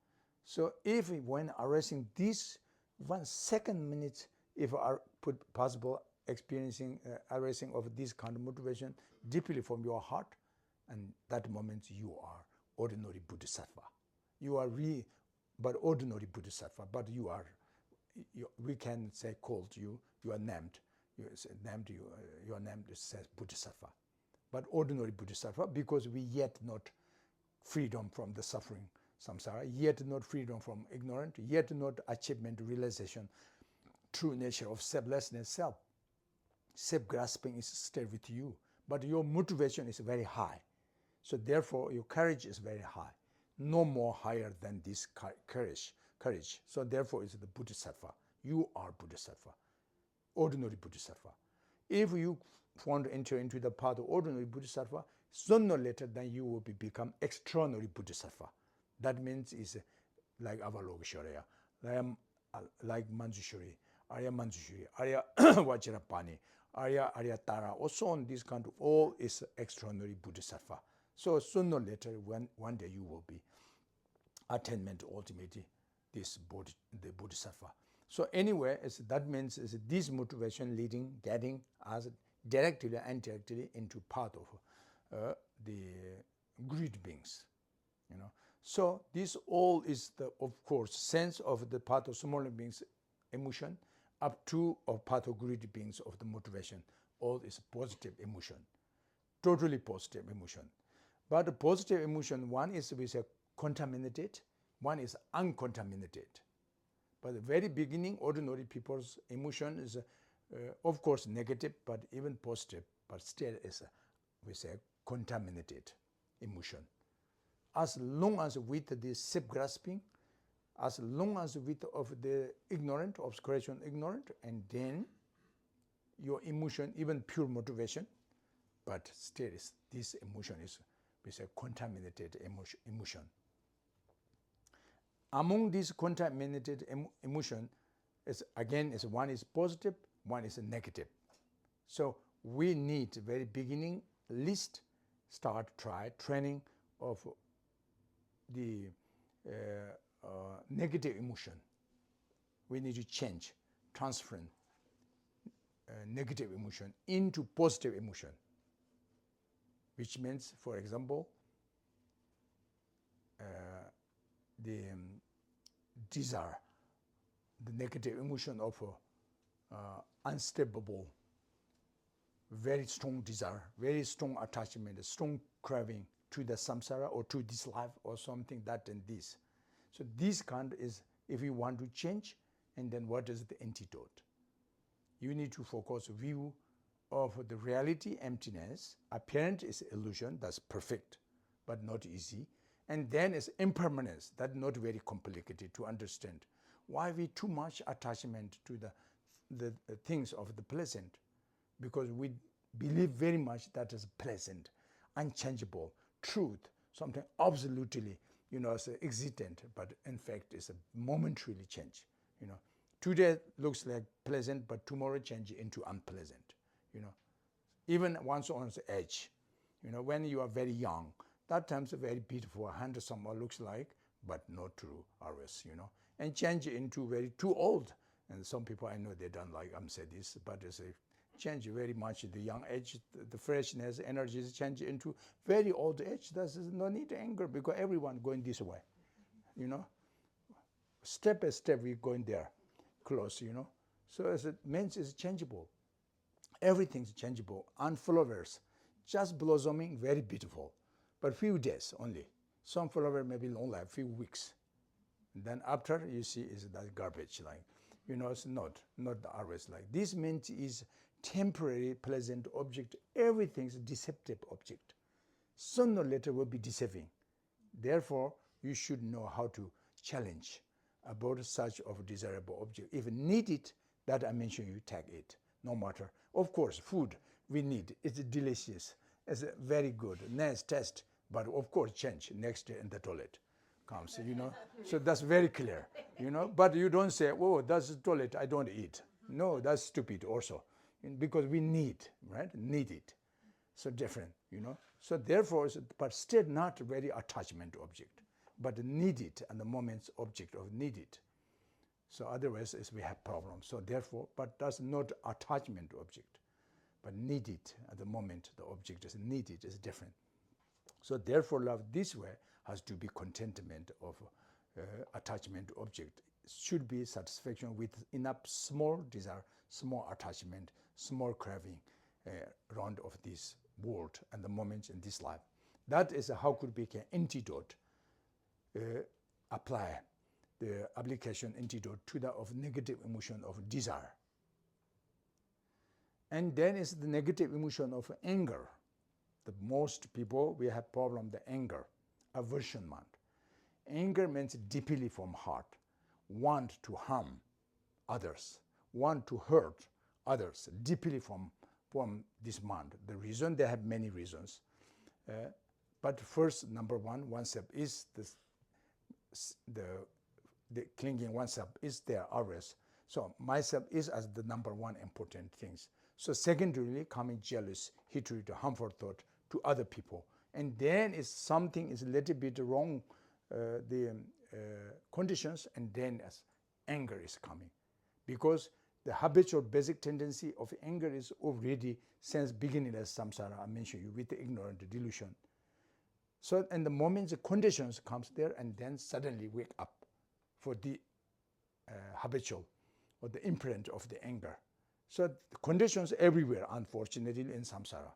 A: So if when arising this 1 second minute, if are put possible experiencing arising of this kind of motivation deeply from your heart, and that moment you are ordinary Bodhisattva. You are but ordinary Bodhisattva, but you are, we can say called you are named. You are named as Bodhisattva. But ordinary Bodhisattva, because we yet not freedom from the suffering samsara, yet not freedom from ignorance, yet not achievement, realization, true nature of selflessness, self-grasping is still with you, but your motivation is very high. So therefore your courage is very high, no more higher than this courage. So therefore it's the Bodhisattva. You are Bodhisattva, ordinary Bodhisattva. If you want to enter into the path of ordinary Bodhisattva, sooner or later then you will become extraordinary Bodhisattva. That means is like Avalokiteshvara, like Manjushri, Arya Manjushri, Arya Vajrapani, Arya Tara, or so on. This kind of all is extraordinary Bodhisattva. So sooner or later, one day you will be attainment ultimately the Bodhisattva. So anyway, that means this motivation getting us directly and indirectly into part of the great beings, So this all is the, of course, sense of the part of smaller beings emotion up to a part of great beings of the motivation. All is positive emotion, totally positive emotion. But the positive emotion, one is we say contaminated, one is uncontaminated. But the very beginning, ordinary people's emotion is, of course, negative, but even positive, but still is, we say, contaminated emotion. As long as with the self-grasping, as long as with of the ignorant, obscuration ignorant, and then your emotion, even pure motivation, but still is, this emotion is, we say, contaminated emotion. Among these contaminated emotion, again, one is positive, one is negative. So we need very beginning list, try training of the negative emotion. We need to change, transfer negative emotion into positive emotion, which means, for example, the desire, the negative emotion of unstable, very strong desire, very strong attachment, strong craving to the samsara or to this life or something that and this. So this kind is, if you want to change, and then what is the antidote? You need to focus view of the reality, emptiness. Apparent is illusion, that's perfect, but not easy. And then is impermanence, that's not very complicated to understand. Why we too much attachment to the things of the pleasant? Because we believe very much that is pleasant, unchangeable, truth, something absolutely, as existent, but in fact is a momentarily change. Today looks like pleasant, but tomorrow change into unpleasant. Even once on the edge, when you are very young, that time's very beautiful, handsome, or looks like, but not true, always, and change into very too old. And some people I know they don't like say this, but it's a change very much the young age, the freshness, energies change into very old age. There's no need to anger because everyone going this way, Step by step we're going there, close, So as it means it's changeable. Everything's changeable. And flowers, just blossoming, very beautiful, but few days only. Some flower maybe long life, few weeks. And then after you see is that garbage, like, it's not always like. This means is temporary pleasant object. Everything's deceptive object. Sooner or later will be deceiving. Therefore, you should know how to challenge about such of desirable object. If needed, that I mentioned, you take it, no matter. Of course, food we need. It's delicious. It's very good. Nice taste. But of course, change next day in the toilet comes, So that's very clear, But you don't say, oh, that's the toilet, I don't eat. No, that's stupid also. Because we need, right? Need it. So different, So therefore, but still not very attachment object, but need it and the moment's object of need it. So otherwise, we have problems. So therefore, but that's not attachment object, but need it at the moment. The object is needed is different. So therefore, love this way has to be contentment of attachment object. Should be satisfaction with enough small desire, small attachment, small craving around of this world and the moments in this life. That is how could be an antidote. Apply the application antidote to the of negative emotion of desire. And then is the negative emotion of anger. The most people, we have problem, the anger, aversion mind. Anger means deeply from heart, want to harm others, want to hurt others, deeply from this mind. The reason, they have many reasons. But first, number one step is the clinging oneself is there always. So myself is as the number one important things. So secondarily, coming jealous, hatred, harmful thought to other people. And then if something is a little bit wrong, the conditions, and then as anger is coming. Because the habitual basic tendency of anger is already since beginning as samsara, I mentioned you, with the ignorant delusion. So in the moment the conditions comes there, and then suddenly wake up for the habitual or the imprint of the anger. So the conditions everywhere, unfortunately, in samsara.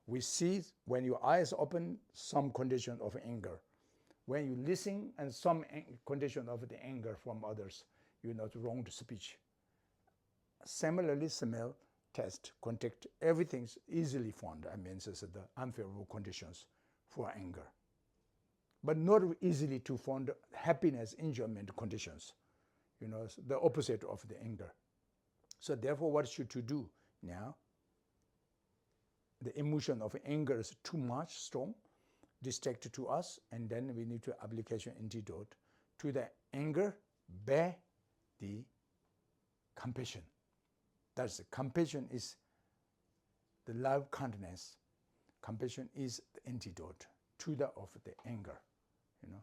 A: We see when your eyes open, some condition of anger, When you listen and some condition of the anger from others, you know, wrong speech. Similarly, smell, taste, contact, everything's easily found. I mean, so the unfavorable conditions for anger. But not easily to find happiness, enjoyment conditions. You know, the opposite of the anger. So therefore, what should you do now? The emotion of anger is too much strong, distracted to us, and then we need to application antidote to the anger by the compassion. That's the compassion is the love kindness. Compassion is the antidote to the of the anger, you know.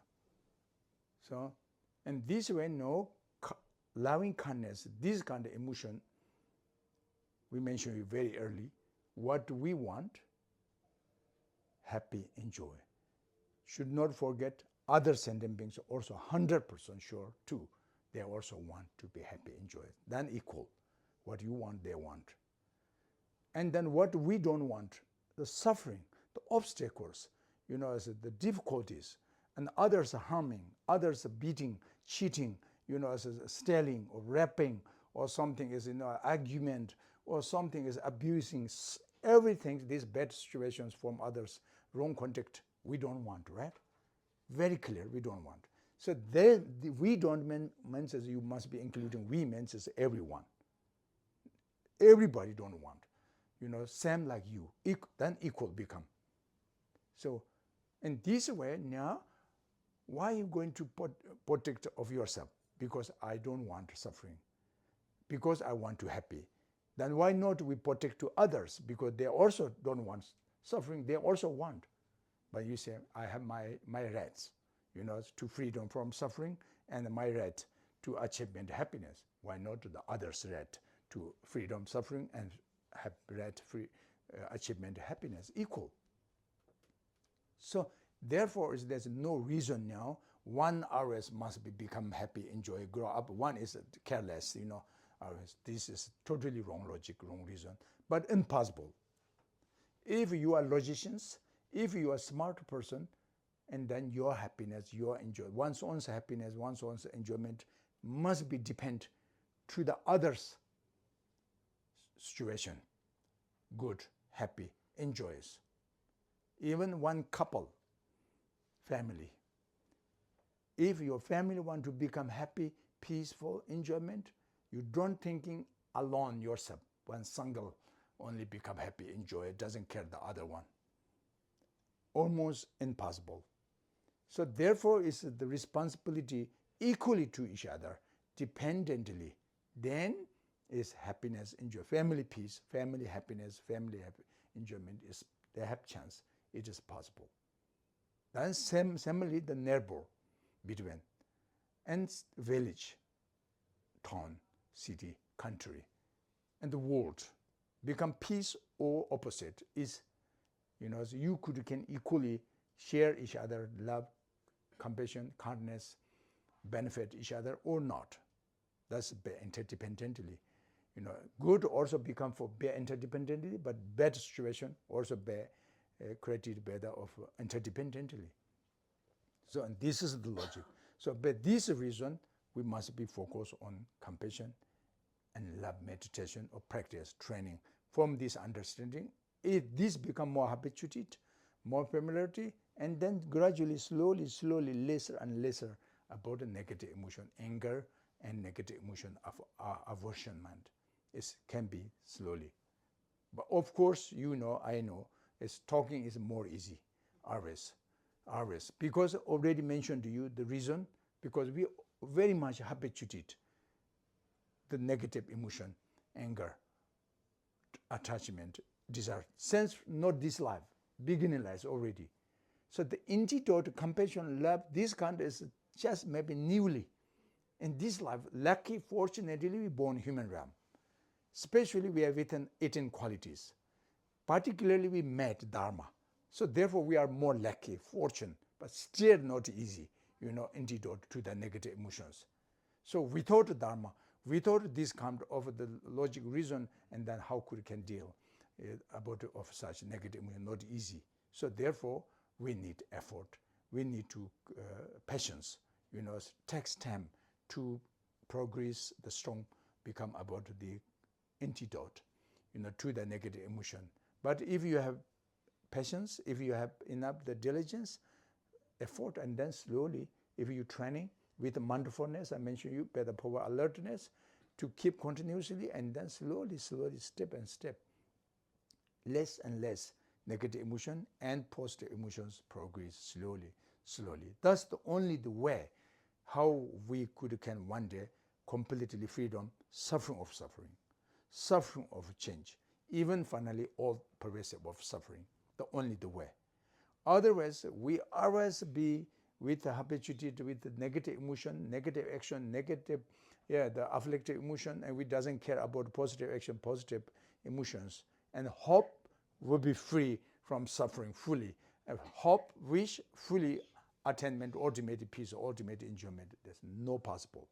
A: So, and this way, no loving kindness, this kind of emotion, we mentioned it very early. What we want, happy, enjoy. Should not forget other sentient beings are also 100% sure too. They also want to be happy, enjoy. Then equal. What you want, they want. And then what we don't want, the suffering, the obstacles, you know, as the difficulties, and others harming, others beating, cheating, you know, as stealing or raping, or something is, you know, argument, or something is abusing, everything, these bad situations from others, wrong contact, we don't want, right? Very clear, we don't want. So we don't means as you must be including we means as everyone. Everybody don't want, you know, same like you, then equal become. So in this way now, why are you going to protect of yourself? Because I don't want suffering, because I want to happy. Then why not we protect to others? Because they also don't want suffering, they also want. But you say, I have my rights, you know, to freedom from suffering, and my right to achievement happiness. Why not the others' right to freedom, suffering, and have right free achievement happiness equal? So therefore, there's no reason now one RS must become happy, enjoy, grow up. One is careless, you know. This is totally wrong logic, wrong reason, but impossible. If you are logicians, if you are a smart person, and then your happiness, your enjoyment, one's own happiness, one's own enjoyment must be depend to the others' situation. Good, happy, enjoys. Even one couple, family. If your family want to become happy, peaceful, enjoyment, you don't thinking alone yourself. One single only become happy, enjoy, doesn't care the other one. Almost impossible. So therefore, it's the responsibility equally to each other, dependently. Then is happiness, enjoy, family peace, family happiness, family happy enjoyment is they have chance. It is possible. Then similarly, the neighbor between and village, town, city, country, and the world become peace or opposite is, you know, so you can equally share each other love, compassion, kindness, benefit each other or not. That's interdependently. You know, good also become for interdependently, but bad situation also created better of interdependently. So, and this is the logic. So, by this reason, we must be focused on compassion and love meditation or practice training. From this understanding, if this become more habituated, more familiarity, and then gradually, slowly, lesser and lesser about the negative emotion, anger and negative emotion of aversion mind. It can be slowly. But of course, you know, I know, talking is more easy, always. Because already mentioned to you the reason, because we very much habituated the negative emotion, anger, attachment, desire, since not this life, beginning life already. So the antidote, compassion, love, this kind is just maybe newly. In this life, lucky, fortunately, we born human realm. Especially we have written 18 qualities. Particularly we met Dharma. So therefore we are more lucky, fortune, but still not easy, you know, antidote to the negative emotions. So without Dharma, without this kind of the logic reason, and then how could we can deal about of such negative emotion, not easy. So therefore we need effort, we need to patience. You know, it takes time to progress the strong, become about the antidote, you know, to the negative emotion. But if you have patience, if you have enough the diligence, effort, and then slowly, if you training with mindfulness, I mentioned you, better power alertness, to keep continuously, and then slowly, step and step, less and less negative emotion and positive emotions progress slowly. That's the only the way how we can one day completely freedom, suffering of change, even finally all pervasive of suffering, the only the way. Otherwise, we always be with the habituated with the negative emotion, negative action, the afflictive emotion, and we doesn't care about positive action, positive emotions, and hope will be free from suffering fully. And hope, wish, fully attainment, ultimate peace, ultimate enjoyment. There's no possible.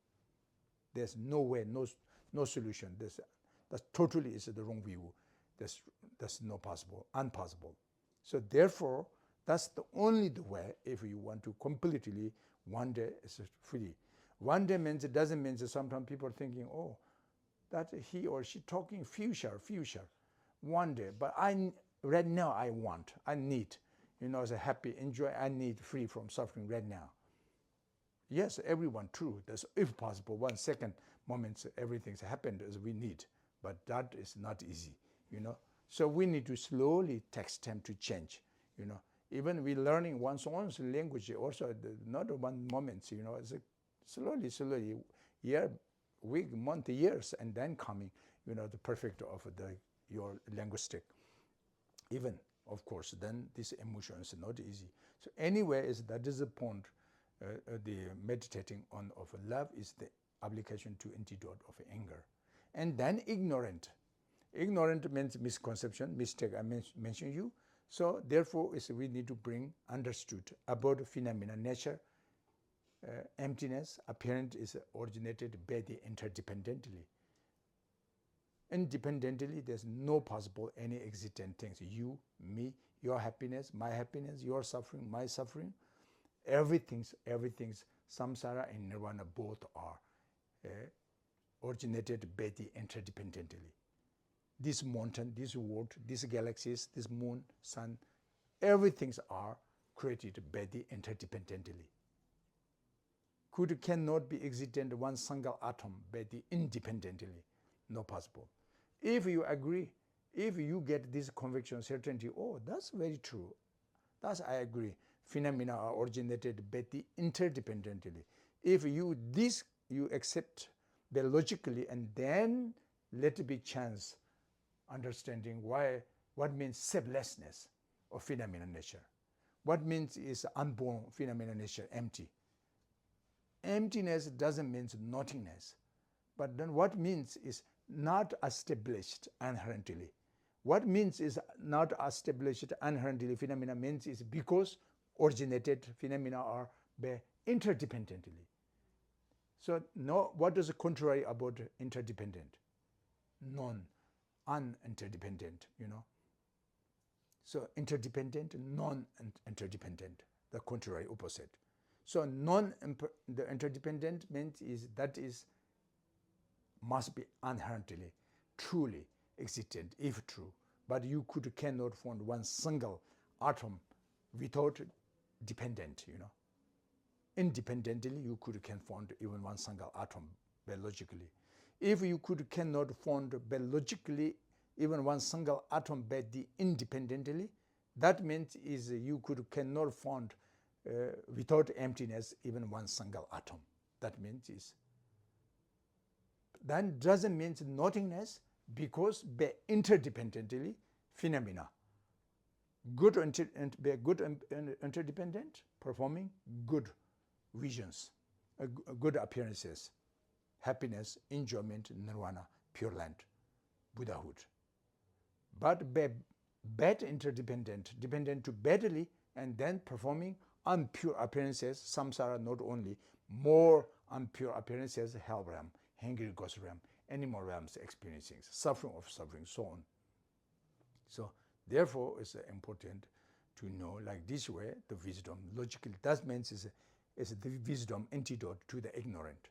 A: There's no way, no solution. That totally is the wrong view. That's no possible, impossible. So therefore, that's the only the way if you want to completely one day is free. One day means it doesn't mean that sometimes people are thinking, oh, that he or she talking future. One day, but right now I need, you know, as a happy, enjoy, I need free from suffering right now. Yes, everyone true. That's if possible, 1 second moments everything's happened as we need, but that is not easy, you know. So we need to slowly take time to change, you know. Even we learning one's own language also not one moment, you know. It's slowly, year, week, month, years, and then coming, you know, the perfect of your linguistic. Even of course, then this emotion is not easy. So anyway, that is the point. The meditating on of love is the application to antidote of anger. And then ignorant means misconception, mistake. I mentioned you. So therefore, we need to bring understood about phenomena, nature, emptiness, apparent is originated by the interdependently. Independently, there's no possible any existent things. You, me, your happiness, my happiness, your suffering, my suffering. Everything's samsara and nirvana both are originated by the interdependently. This mountain, this world, these galaxies, this moon, sun, everything's are created by the interdependently. Cannot be existent one single atom by the independently. No possible. If you agree, if you get this conviction, certainty, oh, that's very true. That's I agree. Phenomena are originated by the interdependently. If you accept logically, and then let it be chance understanding what means selflessness of phenomena nature. What means is unborn phenomena nature, empty. Emptiness doesn't mean nothingness, but then what means is not established inherently. What means is not established inherently phenomena means is because originated phenomena are by interdependently. So no, what is the contrary about interdependent? Non-interdependent, you know. So interdependent, non-interdependent, the contrary, opposite. So the interdependent means is that is must be inherently, truly existent, if true. But you cannot find one single atom without dependent, you know. Independently, you can find even one single atom biologically. If you cannot find biologically even one single atom by the independently, that means is you cannot find without emptiness even one single atom. That means is then doesn't mean nothingness, because by interdependently phenomena. Good interdependent, performing good visions, good appearances, happiness, enjoyment, nirvana, pure land, Buddhahood. But by bad interdependent, dependent to badly, and then performing impure appearances, samsara not only, more impure appearances, hell realm, hungry ghost realm, animal realms experiencing, suffering, so on. So therefore it's important to know like this way, the wisdom. Logically, that means is the wisdom antidote to the ignorant.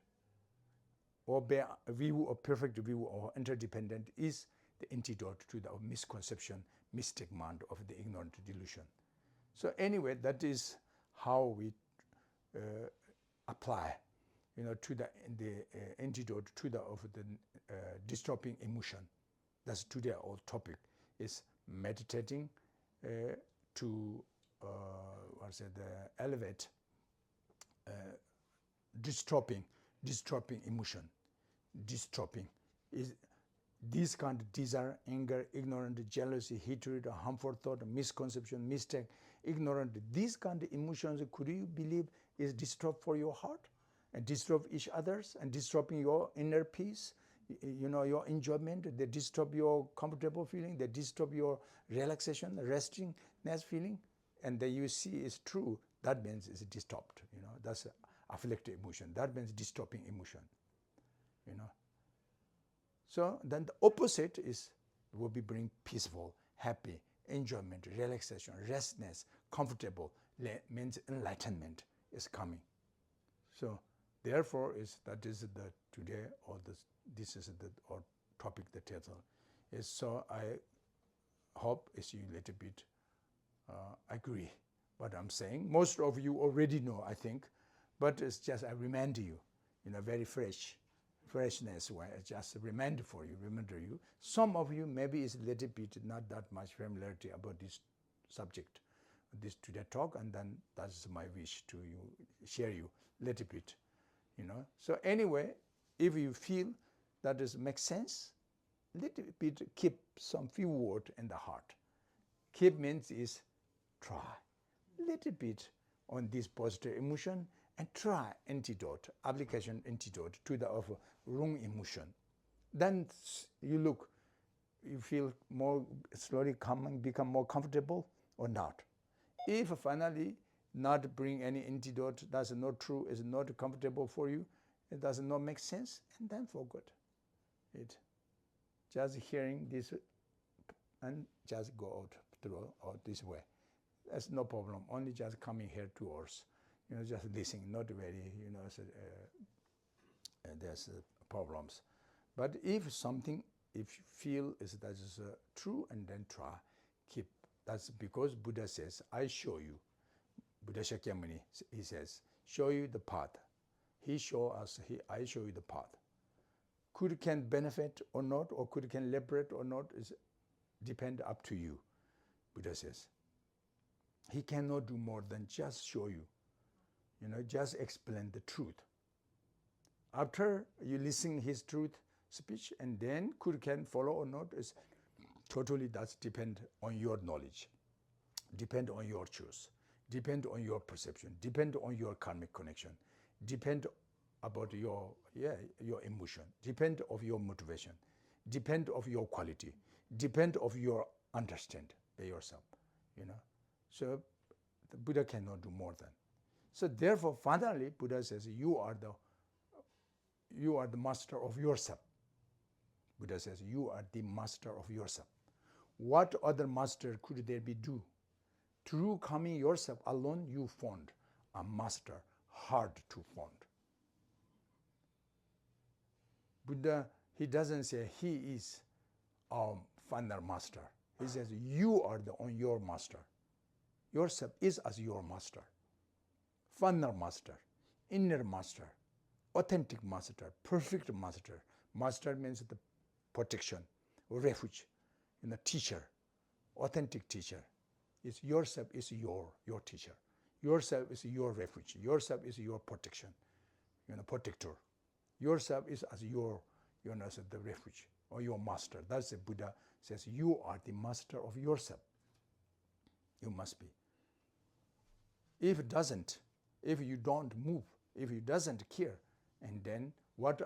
A: Or a view or perfect view or interdependent is the antidote to the misconception, mystic mind of the ignorant delusion. So anyway, that is how we apply, to the antidote to the of the disturbing emotion. That's today our topic is meditating to elevate disturbing emotion. Disturbing is this kind of desire, anger, ignorance, jealousy, hatred, harmful thought, misconception, mistake, ignorant. These kind of emotions, could you believe, is disturb for your heart and disturb each others and disturbing your inner peace, your enjoyment. They disturb your comfortable feeling. They disturb your relaxation, restingness feeling. And then you see it's true. That means it's disturbed. That's afflicted emotion. That means disturbing emotion. So then the opposite will be bring peaceful, happy, enjoyment, relaxation, restness, comfortable, means enlightenment is coming. So therefore that is the today or this is our topic, the title is. So I hope is you little bit agree what I'm saying. Most of you already know, I think, but it's just I remind you, very freshness way. Just remind you. Some of you maybe is a little bit not that much familiarity about this subject, this today talk, and then that's my wish to share you a little bit, So anyway, if you feel that makes sense, little bit keep some few words in the heart. Keep means is try little bit on this positive emotion and try application antidote to the of wrong emotion. Then you feel more slowly become more comfortable or not. If finally not bring any antidote, that's not true, is not comfortable for you, it does not make sense, and then forget it. Just hearing this and just go out through out this way. That's no problem. Only just coming here 2 hours, just listening, not very, there's problems. But if you feel that is true, and then try, keep. That's because Buddha says, I show you. Buddha Shakyamuni, he says, show you the path. He show us, I show you the path. Can benefit or not, or can liberate or not, is depend up to you, Buddha says. He cannot do more than just show you, just explain the truth. After you listen his truth speech, and then can follow or not, is totally that's depend on your knowledge, depend on your choice, depend on your perception, depend on your karmic connection, depend about your emotion, depend of your motivation, depend of your quality, depend of your understand by yourself, So the Buddha cannot do more than. So therefore, finally, Buddha says, you are the master of yourself. Buddha says, you are the master of yourself. What other master could there be do? Through coming yourself alone, you found a master hard to find. Buddha, he doesn't say he is our final master. He says, you are your master. Yourself is as your master. Final master, inner master, authentic master, perfect master. Master means the protection, refuge, teacher, authentic teacher. It's yourself is your teacher. Yourself is your refuge. Yourself is your protection, protector. Yourself is as the refuge or your master. That's the Buddha says, you are the master of yourself. You must be. If you don't move, if you doesn't care, and then what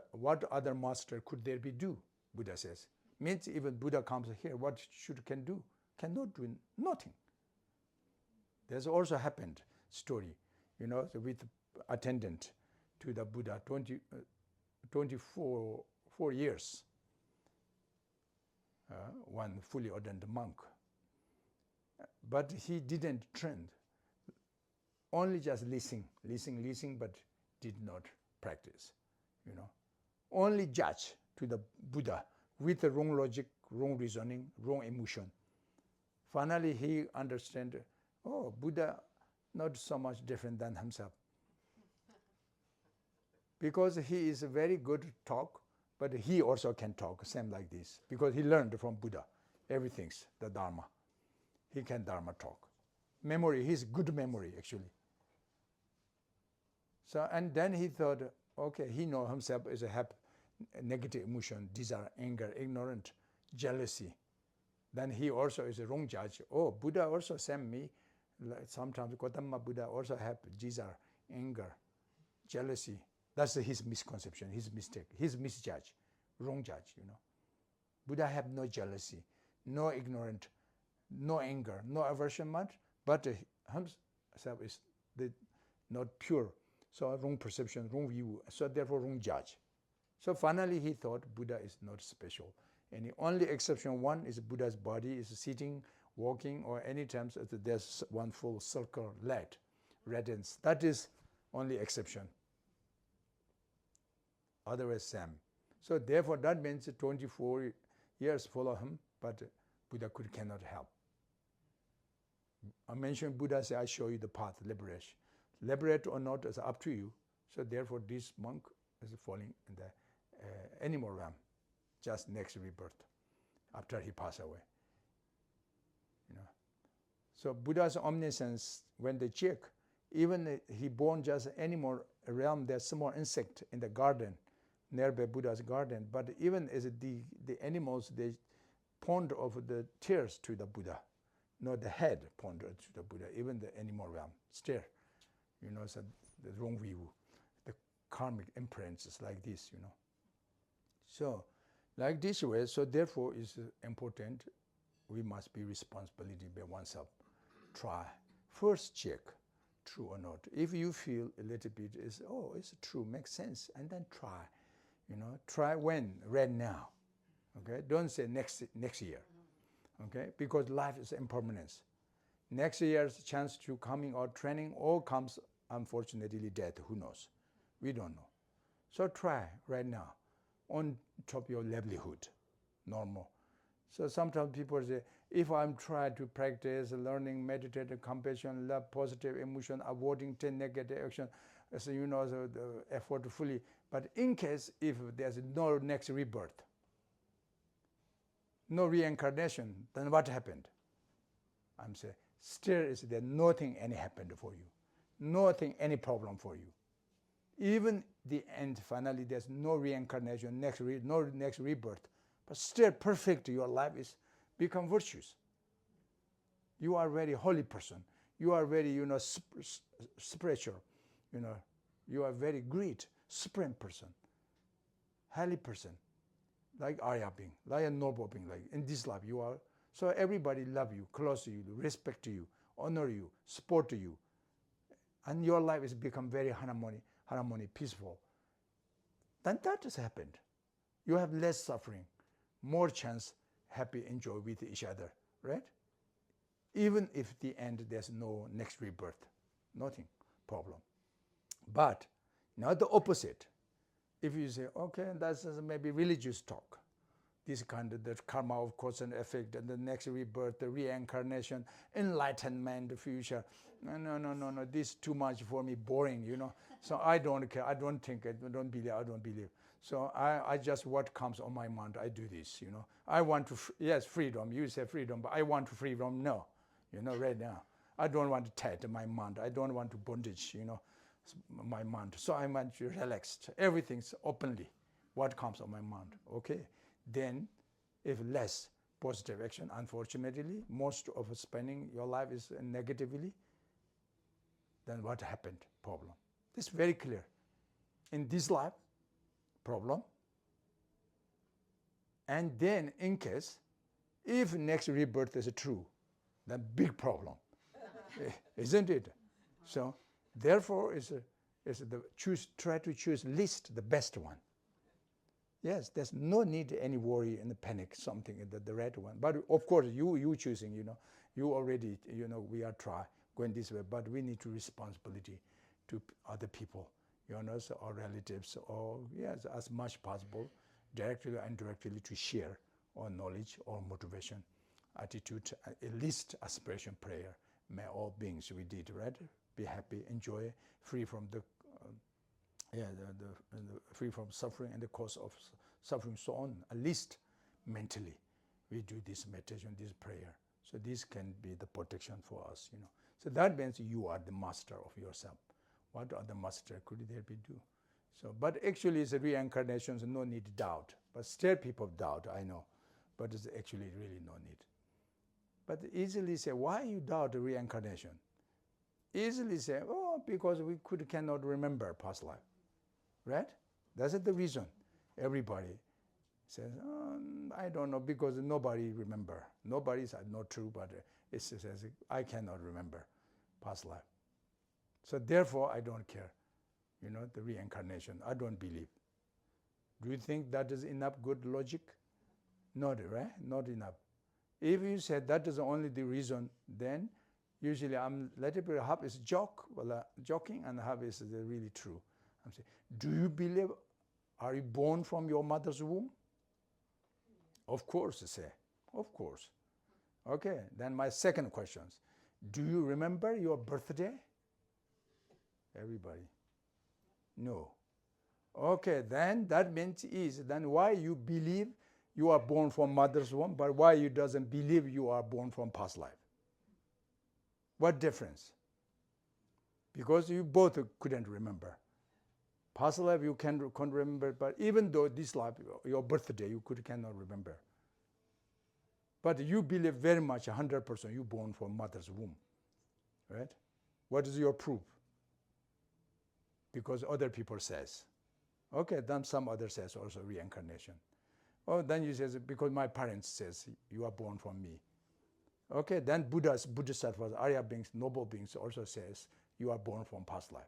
A: other master could there be do? Buddha says. Means even Buddha comes here, what can do? Cannot do nothing. There's also happened story, with attendant to the Buddha 24 years. One fully ordained monk. But he didn't train. Only just listening, but did not practice. Only judge to the Buddha with the wrong logic, wrong reasoning, wrong emotion. Finally, he understand, Buddha not so much different than himself. Because he is a very good talk, but he also can talk, same like this. Because he learned from Buddha, everything's the Dharma. He can Dharma talk. Memory, his good memory actually. So, and then he thought, okay, he know himself as a negative emotion, desire, anger, ignorant, jealousy. Then he also is a wrong judge. Buddha also sent me. Sometimes Gautama Buddha also have desire, anger, jealousy. That's his misconception, his mistake, his misjudge, wrong judge, Buddha have no jealousy, no ignorant, no anger, no aversion much, but himself is not pure. So wrong perception, wrong view, so therefore wrong judge. So finally he thought Buddha is not special. And the only exception one is Buddha's body is sitting, walking, or any times there's one full circle light, radiance. That is only exception. Otherwise same. So therefore that means 24 years follow him, but Buddha cannot help. I mentioned Buddha said, I show you the path, liberation. Liberate or not is up to you. So therefore this monk is falling in the animal realm, just next rebirth, after he passed away. So Buddha's omniscience, when they check, even he born just animal realm, there's some more insect in the garden, nearby Buddha's garden, but even as the animals, they pond of the tears to the Buddha, not the head pond to the Buddha, even the animal realm, stare, so the wrong view, the karmic imprints is like this, So, like this way, so therefore it's important, we must be responsibility by oneself. Try, first check, true or not. If you feel a little bit is, it's true, makes sense, and then try. Try when? Right now. Okay? Don't say next year. Okay? Because life is impermanence. Next year's chance to coming or training all comes, unfortunately, death. Who knows? We don't know. So try right now on top of your livelihood, normal. So sometimes people say, if I'm trying to practice learning, meditate, compassion, love, positive emotion, avoiding 10 negative action, so the effort fully. But in case if there's no next rebirth, no reincarnation, then what happened? I'm saying, still is there nothing any happened for you, nothing any problem for you. Even the end, finally, there's no reincarnation, no next rebirth, but still perfect. Your life is become virtuous. You are very holy person. You are very, spiritual. You are very great, supreme person, highly person, like Arya being, like a noble being, like in this life you are. So everybody love you, close to you, respect you, honor you, support you, and your life has become very harmony, peaceful. Then that has happened. You have less suffering, more chance, happy, enjoy with each other, right? Even if the end there's no next rebirth, nothing, problem. But now the opposite. If you say, okay, that's maybe religious talk, this kind of the karma of cause and effect, and the next rebirth, the reincarnation, enlightenment, the future. No, this is too much for me, boring, So I don't care, I don't think, I don't believe. So I just, what comes on my mind, I do this, I want to, yes, freedom, you say freedom, but I want to freedom, no, right now. I don't want to tighten my mind, I don't want to bondage, my mind. So I want to relax, everything's openly, what comes on my mind, okay? Then, if less positive action, unfortunately, most of spending your life is negatively, then what happened? Problem. It's very clear. In this life, problem. And then, in case, if next rebirth is true, then big problem, isn't it? So, therefore, try to choose least the best one. Yes, there's no need any worry and panic, something, the right one. But of course, you choosing, you already, we are going this way, but we need to responsibility to other people, so our relatives, or yes, as much possible, directly and indirectly to share our knowledge or motivation, attitude, at least aspiration prayer. May all beings we did, right? Be happy, enjoy, free from the free from suffering and the cause of suffering, so on. At least mentally, we do this meditation, this prayer. So this can be the protection for us, So that means you are the master of yourself. What other master could there be do? So, but actually, it's a reincarnation, so no need doubt. But still, people doubt, I know, but it's actually really no need. But easily say, why you doubt reincarnation? Easily say, oh, because we cannot remember past life. Right? That's the reason. Everybody says, I don't know, because nobody remember. Nobody is not true, but it says, I cannot remember past life. So therefore, I don't care, the reincarnation. I don't believe. Do you think that is enough good logic? Not, right? Not enough. If you said that is only the reason, then usually I'm little bit half is joking, and half is really true. I'm saying, do you believe, are you born from your mother's womb? Of course, say, of course. Okay, then my second question, do you remember your birthday? Everybody? No. Okay, then that means then why you believe you are born from mother's womb, but why you doesn't believe you are born from past life? What difference? Because you both couldn't remember. Past life you can't remember, but even though this life, your birthday, you cannot remember. But you believe very much, 100%, you born from mother's womb, right? What is your proof? Because other people says. Okay, then some other says also reincarnation. Oh, then you says, because my parents says, you are born from me. Okay, then Bodhisattvas, Arya beings, noble beings also says, you are born from past life.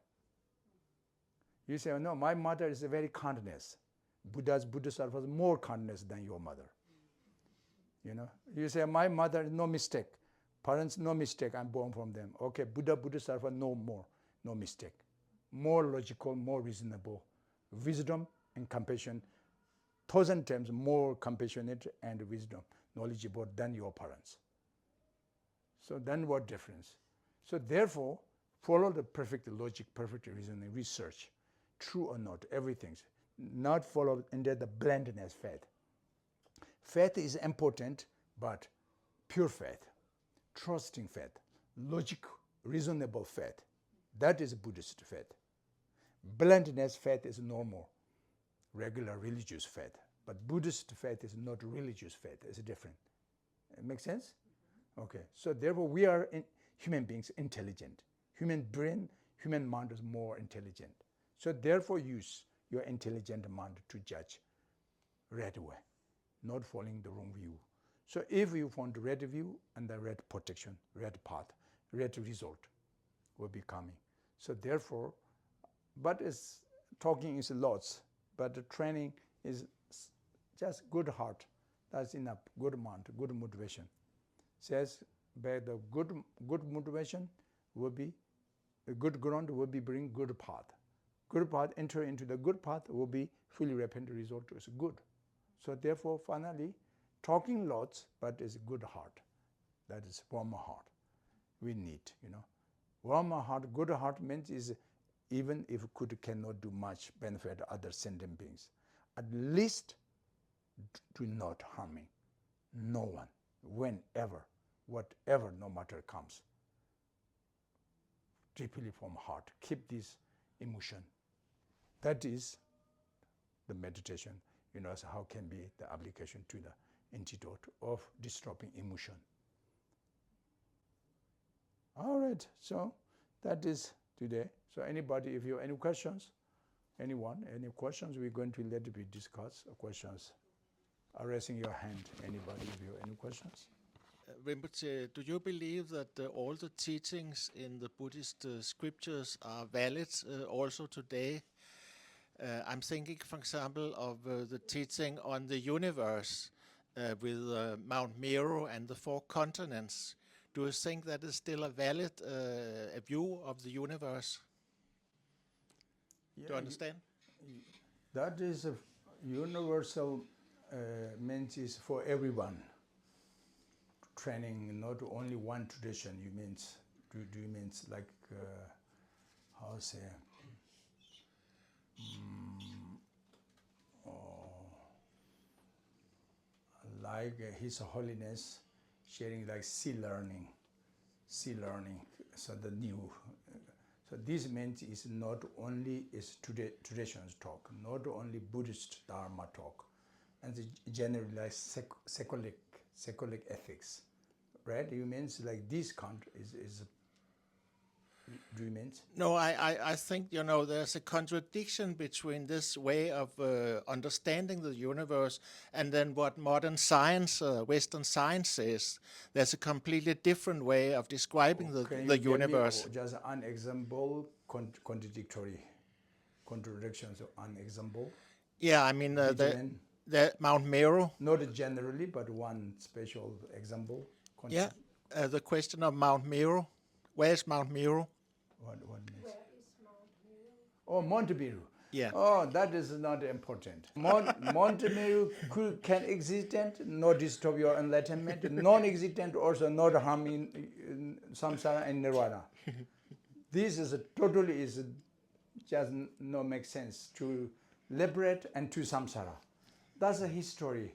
A: You say, no, my mother is a very kindness. Bodhisattvas more kindness than your mother. You say, my mother, no mistake. Parents, no mistake, I'm born from them. Okay, Bodhisattva, no more, no mistake. More logical, more reasonable. Wisdom and compassion, 1,000 times more compassionate and wisdom, knowledgeable than your parents. So then what difference? So therefore, follow the perfect logic, perfect reasoning, research, true or not, everything. Not follow under the blindness faith. Faith is important, but pure faith, trusting faith, logic, reasonable faith. That is Buddhist faith. Blindness faith is normal, regular religious faith. But Buddhist faith is not religious faith, it's different. It makes sense? Okay, so therefore we are human beings intelligent. Human brain, human mind is more intelligent. So therefore use your intelligent mind to judge right way, not following the wrong view. So if you find the right view and the right protection, right path, right result will be coming. So therefore, but talking is lots, but the training is just good heart. That's enough. Good mind, good motivation. Says by the good motivation will be a good ground will be bring good path. Good path, enter into the good path will be fully repentant result is good. So therefore, finally, talking lots, but is good heart. That is warm heart. We need, Warm heart, good heart means is even if cannot do much benefit other sentient beings, at least do not harming no one, whenever, whatever, no matter comes. Deeply from heart, keep this emotion. That is the meditation, so how can be the application to the antidote of disturbing emotion. All right, so that is today. So anybody, if you have any questions, anyone, any questions, we're going to let it discuss questions. Raising your hand, anybody, if you have any questions?
C: Rinpoche, do you believe that all the teachings in the Buddhist scriptures are valid also today? I'm thinking, for example, of the teaching on the universe with Mount Meru and the 4 continents. Do you think that is still a valid a view of the universe? Do you understand?
A: That is a universal means is for everyone. Training not only one tradition. You means do you means like how say like His Holiness sharing like sea learning. So the new. So this means is not only is traditions talk, not only Buddhist Dharma talk, and the generally like secular ethics, right? You means like this country is do you mean?
C: No, I think, there's a contradiction between this way of understanding the universe and then what modern science, Western science says. There's a completely different way of describing the universe.
A: Just an example, contradictions, an example.
C: Yeah, I mean, the Mount Meru.
A: Not generally, but one special example.
C: Yeah, the question of Mount Meru. Where's Mount Meru?
A: What means?
B: Where is Mount Meru?
A: Oh, Mount Meru.
C: Yeah.
A: Oh, that is not important. Mount Meru can existent, not disturb your enlightenment. Non-existent also not harming samsara and nirvana. This is totally just no make sense to liberate and to samsara. That's a history,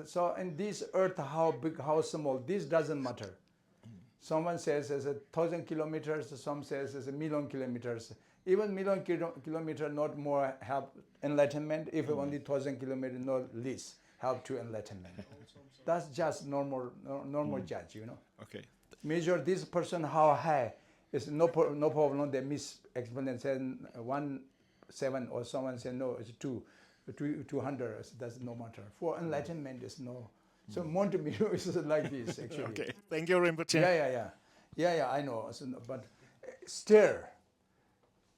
A: So in this earth, how big, how small, this doesn't matter. Someone says it's 1,000 kilometers, some says it's 1,000,000 kilometers. Even 1,000,000 kilometers not more help enlightenment, if only 1,000 kilometers not least help to enlightenment. That's just normal judge,
C: Okay.
A: Measure this person how high, it's no problem, they mis-explain and say 1.7 or someone say no, it's 200, that's no matter. For enlightenment, it's no. So Mount Meru is like this, actually.
C: Okay, thank you, Rinpoche.
A: Yeah, I know. So, but stare,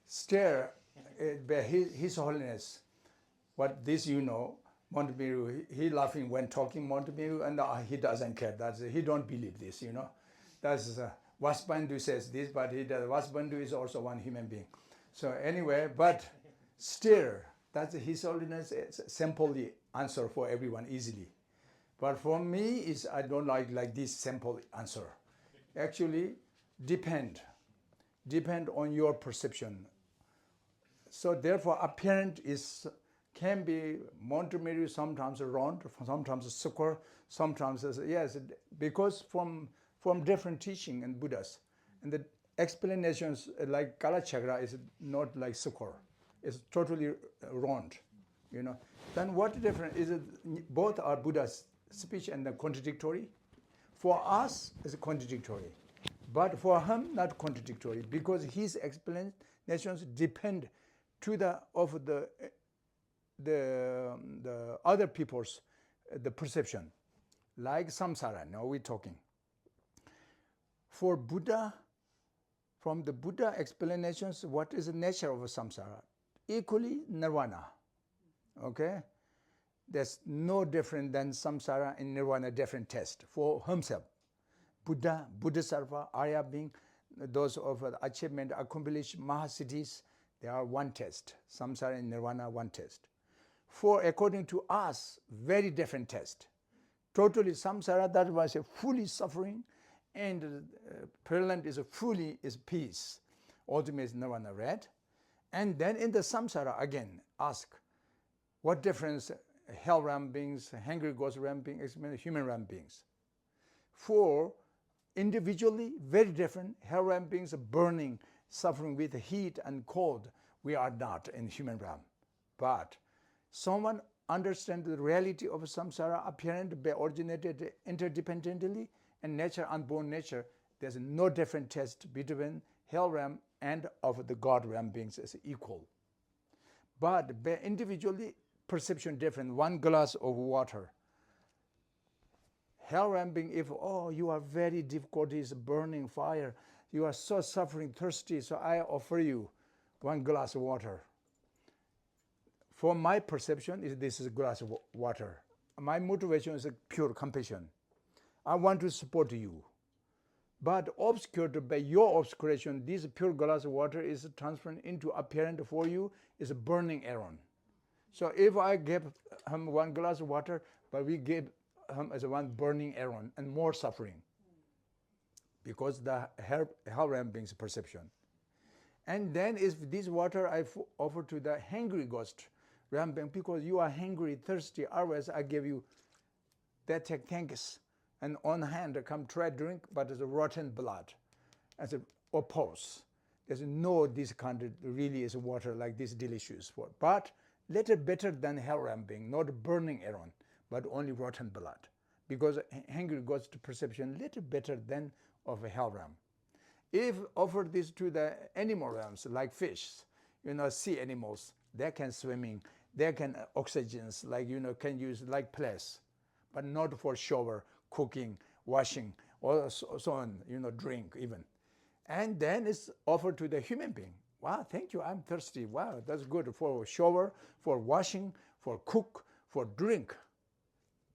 A: His Holiness, what this Mount Meru, he laughing when talking Mount Meru, and he doesn't care. He don't believe this, That's Vasubandhu says this, but Vasubandhu is also one human being. So anyway, but stare, that's His Holiness simply answer for everyone easily. But for me, I don't like this simple answer. Actually, depend on your perception. So therefore, apparent can be Mount Meru sometimes round, sometimes square, sometimes yes, because from different teaching and Buddhas, and the explanations like Kalachakra is not like square, it's totally round, Then what difference is it? Both are Buddha's speech and the contradictory. For us, it's contradictory, but for him, not contradictory, because his explanations depend to the other people's the perception, like samsara. Now we're talking. For Buddha, from the Buddha explanations, what is the nature of samsara? Equally nirvana. Okay. There's no different than samsara and nirvana, different test for himself. Buddha, Bodhisattva, Arya being, those of achievement, accomplished Mahasiddhis, they are one test. Samsara and nirvana, one test. For according to us, very different test. Totally samsara, that was a fully suffering, and prevalent is peace. Ultimate is nirvana, right? And then in the samsara, again, ask, what difference hell realm beings, hungry ghost realm beings, human realm beings? For individually, very different. Hell realm beings are burning, suffering with heat and cold. We are not in human realm. But someone understands the reality of samsara apparent by originated interdependently and nature, unborn nature. There's no different test between hell realm and of the God realm beings as equal. But by individually, perception different. One glass of water. Hell realm being, if you are very difficulties, burning fire, you are so suffering, thirsty, so I offer you one glass of water. For my perception, this is a glass of water. My motivation is a pure compassion. I want to support you. But obscured by your obscuration, this pure glass of water is transferred into apparent for you is a burning Aaron. So if I give him one glass of water, but we give him as one burning Aaron and more suffering, because the hell realm brings perception. And then if this water I offer to the hungry ghost realm, because you are hungry, thirsty, otherwise I give you that thanks. And on hand, come try drink, but it's a rotten blood. As a oppose. There's no this kind of really is water like this delicious for. But little better than hell realm being, not burning Aaron, but only rotten blood. Because hungry goes to perception little better than of a hell realm. If offer this to the animal realms like fish, sea animals, they can swimming, they can oxygens, like can use like place, but not for shower, cooking, washing, or so on, drink even. And then it's offered to the human being. Wow, thank you, I'm thirsty. Wow, that's good for shower, for washing, for cook, for drink,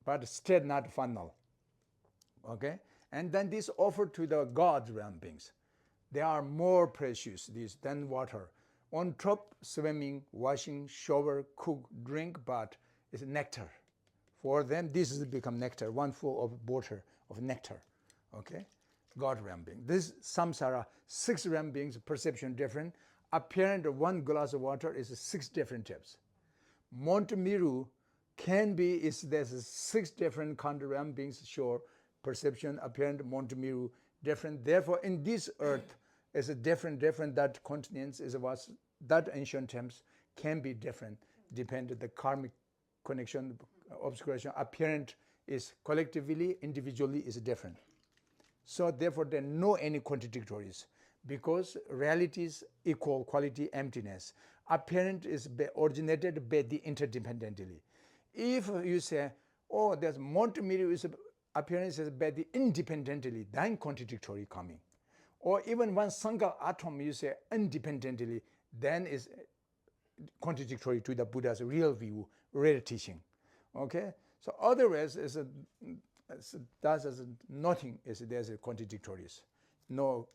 A: but still not final. Okay? And then this offered to the God realm beings. They are more precious than water. On top, swimming, washing, shower, cook, drink, but it's nectar. For them, this has become nectar, one full of water, of nectar. Okay? God realm being. This samsara, 6 realm beings, perception different. Apparent one glass of water is 6 different types. Mount Meru can be, there's 6 different kind of realm beings, sure, perception, apparent, Mount Meru, different. Therefore, in this earth, is a different, that continents is was that ancient times can be different, depending the karmic connection, obscuration, apparent is collectively, individually is different. So therefore there are no any contradictories because reality is equal, quality, emptiness. Apparent is originated by the interdependently. If you say, oh, there's Mount Meru is appearance is by the independently, then contradictory coming. Or even one single atom you say independently, then is contradictory to the Buddha's real view, real teaching. Okay? So otherwise, nothing is there's a contradictories. No,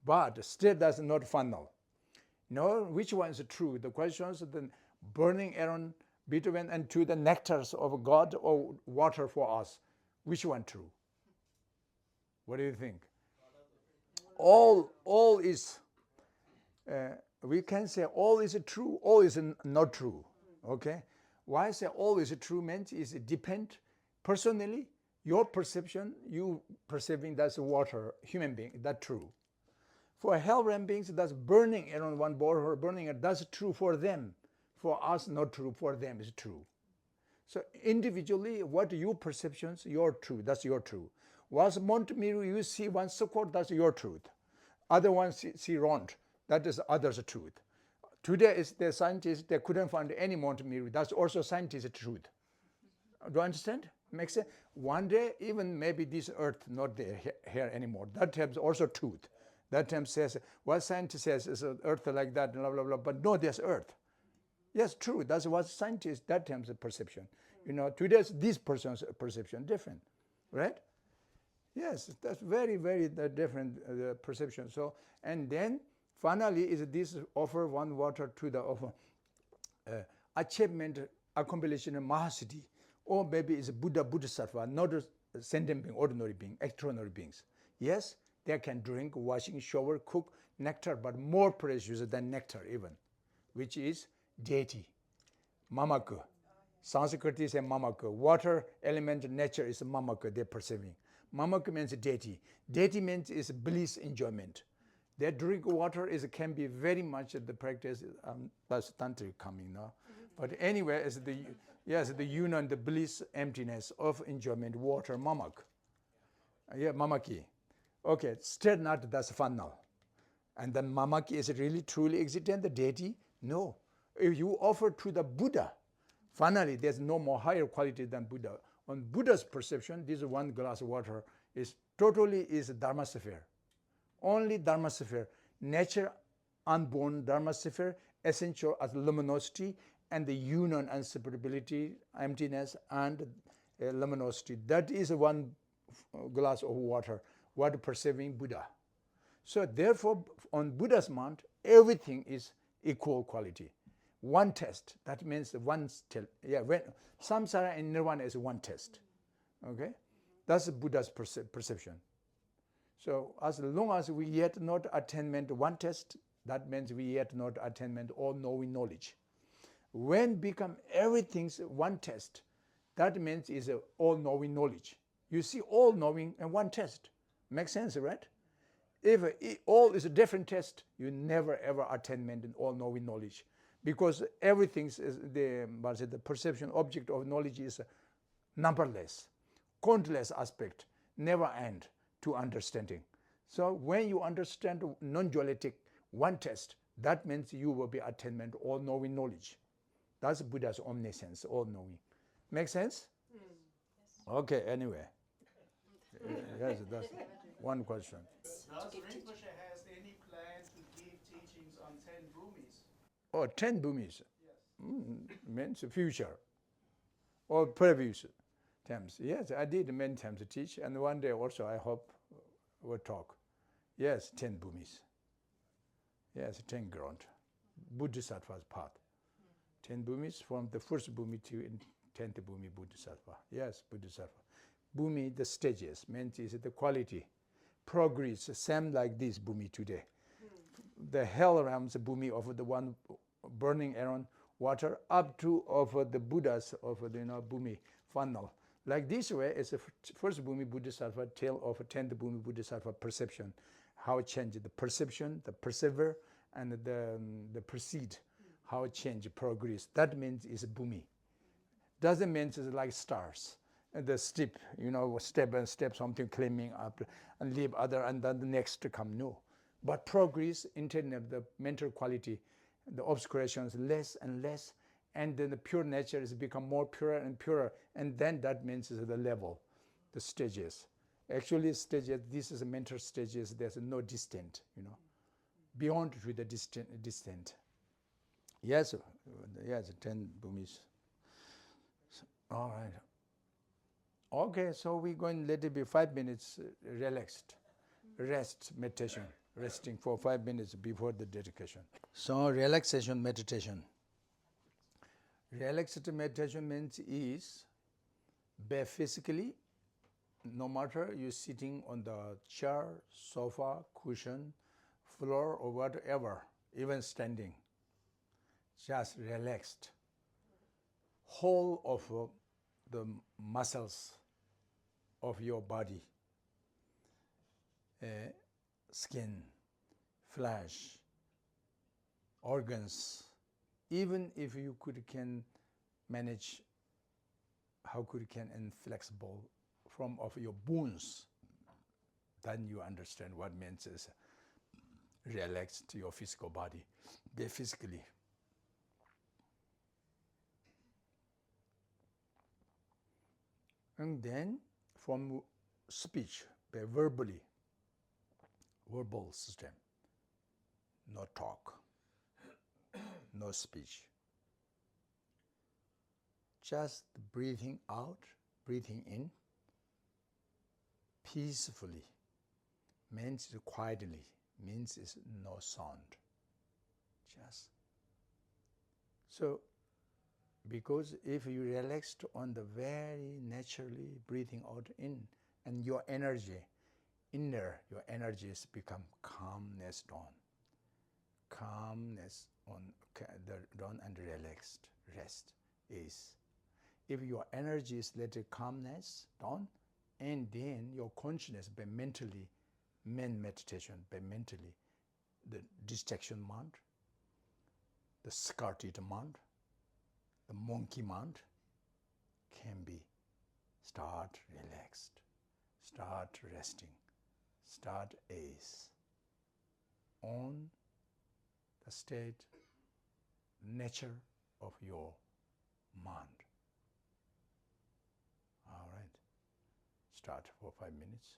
A: but still that's not final. No, which one is true? The question is the burning Aaron between and to the nectars of God or water for us. Which one true? What do you think? All is, we can say all is true, all is not true. Okay? Why I say all is true means is it depend personally, your perception, you perceiving that's water, human being, that's true. For hell realm beings, that's burning around one border, burning it, that's true for them. For us, not true, for them is true. So individually, what your perceptions, your truth, that's your truth. Once Mount Meru, you see one so-called, that's your truth. Other ones see wrong, that is others' truth. Today is the scientists, they couldn't find any Mount Meru, that's also scientists' truth. Do you understand? Makes sense? One day, even maybe this earth not there here anymore. That time's also truth. That time says, what scientist says is an earth like that, blah, blah, blah, but no, there's earth. Yes, true, that's what scientists, that time's perception. Today's this person's perception different, right? Yes, that's very, very different perception. So, and then finally is this offer one water to the offer achievement, accomplishment, mahasiddhi, or maybe it's Buddha, Bodhisattva, not a sentient being, ordinary being, extraordinary beings. Yes, they can drink, washing, shower, cook, nectar, but more precious than nectar even, which is deity, mamaka. Sanskrit is a mamaka. Water element, nature is mamaka, they're perceiving. Mamaka means deity. Deity means is bliss, enjoyment. They drink water can be very much the practice, that's tantric coming now. But anyway, it's the union, the bliss, emptiness of enjoyment, water, mamak. Yeah, mamaki. Okay, still not that's final. And then mamaki is really truly existent, the deity? No. If you offer to the Buddha, finally there's no more higher quality than Buddha. On Buddha's perception, this one glass of water is totally Dharma sphere. Only Dharma sphere. Nature, unborn Dharma sphere, essential as luminosity, and the union and separability, emptiness and luminosity. That is one glass of water, what perceiving Buddha. So therefore, on Buddha's mind, everything is equal quality. One test, that means one still. Yeah, when samsara and nirvana is one test. Okay? That's Buddha's perception. So as long as we yet not attainment one test, that means we yet not attainment all knowing knowledge. When become everything's one test, that means is all knowing knowledge. You see all knowing and one test. Makes sense, right? If all is a different test, you never ever attainment in all knowing knowledge. Because everything's the perception object of knowledge is numberless, countless aspect, never end to understanding. So when you understand non-dualistic one test, that means you will be attainment all knowing knowledge. That's Buddha's omniscience, all knowing. Make sense?
B: Yes.
A: Okay, anyway. Yes, that's one question.
C: Does Rinpoche has any plan to give teachings on 10 bhumis?
A: Oh, 10 bhumis.
C: Yes.
A: Means future or previous times. Yes, I did many times to teach, and one day also I hope we'll talk. Yes, 10 bhumis. Yes, 10 ground. Bodhisattva's path. 10 bhumis from the first bhumi to 10th bhumi Bodhisattva. Yes, Bodhisattva. Bhumi, the stages, means is the quality. Progress, same like this bhumi today. The hell realms bhumi of the one burning around water up to of the Buddhas of the bhumi funnel. Like this way is the first bhumi Bodhisattva tale of 10th bhumi Bodhisattva perception. How it changed the perception, the persevere, and the proceed. How it change progress. That means is bhumi. Doesn't mean it's like stars. The step, step and step, something climbing up and leave other and then the next to come. No. But progress, internet, the mental quality, the obscurations less and less, and then the pure nature has become more purer and purer, and then that means is the level, the stages. Actually, stages, this is mental stages, there's no distant, beyond to the distant. Yes, 10 bhumis. All right. Okay, so we're going to let it be 5 minutes relaxed, rest meditation, resting for 5 minutes before the dedication. So relaxation meditation. Relaxed meditation means is physically, no matter you're sitting on the chair, sofa, cushion, floor, or whatever, even standing, just relaxed. Whole of the muscles of your body, skin, flesh, organs, even if you can manage, how can inflexible from of your bones, then you understand what means is relaxed your physical body, be physically. And then from speech, by verbal system, no talk, no speech. Just breathing out, breathing in, peacefully, means quietly, means is no sound. Just. So, because if you relaxed on the very naturally breathing out in, and your energy, your energies become calmness dawn. Calmness on the dawn and relaxed rest is. If your energy is let it calmness dawn, and then your consciousness by mentally, meditation, by mentally, the distraction mind, the scattered mind, the monkey mind can be start relaxed, start resting, start ease on the state, nature of your mind. All right, start for 5 minutes.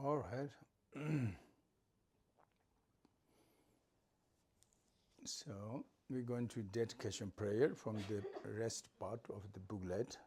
A: All right. So we're going to dedication prayer from the rest part of the booklet.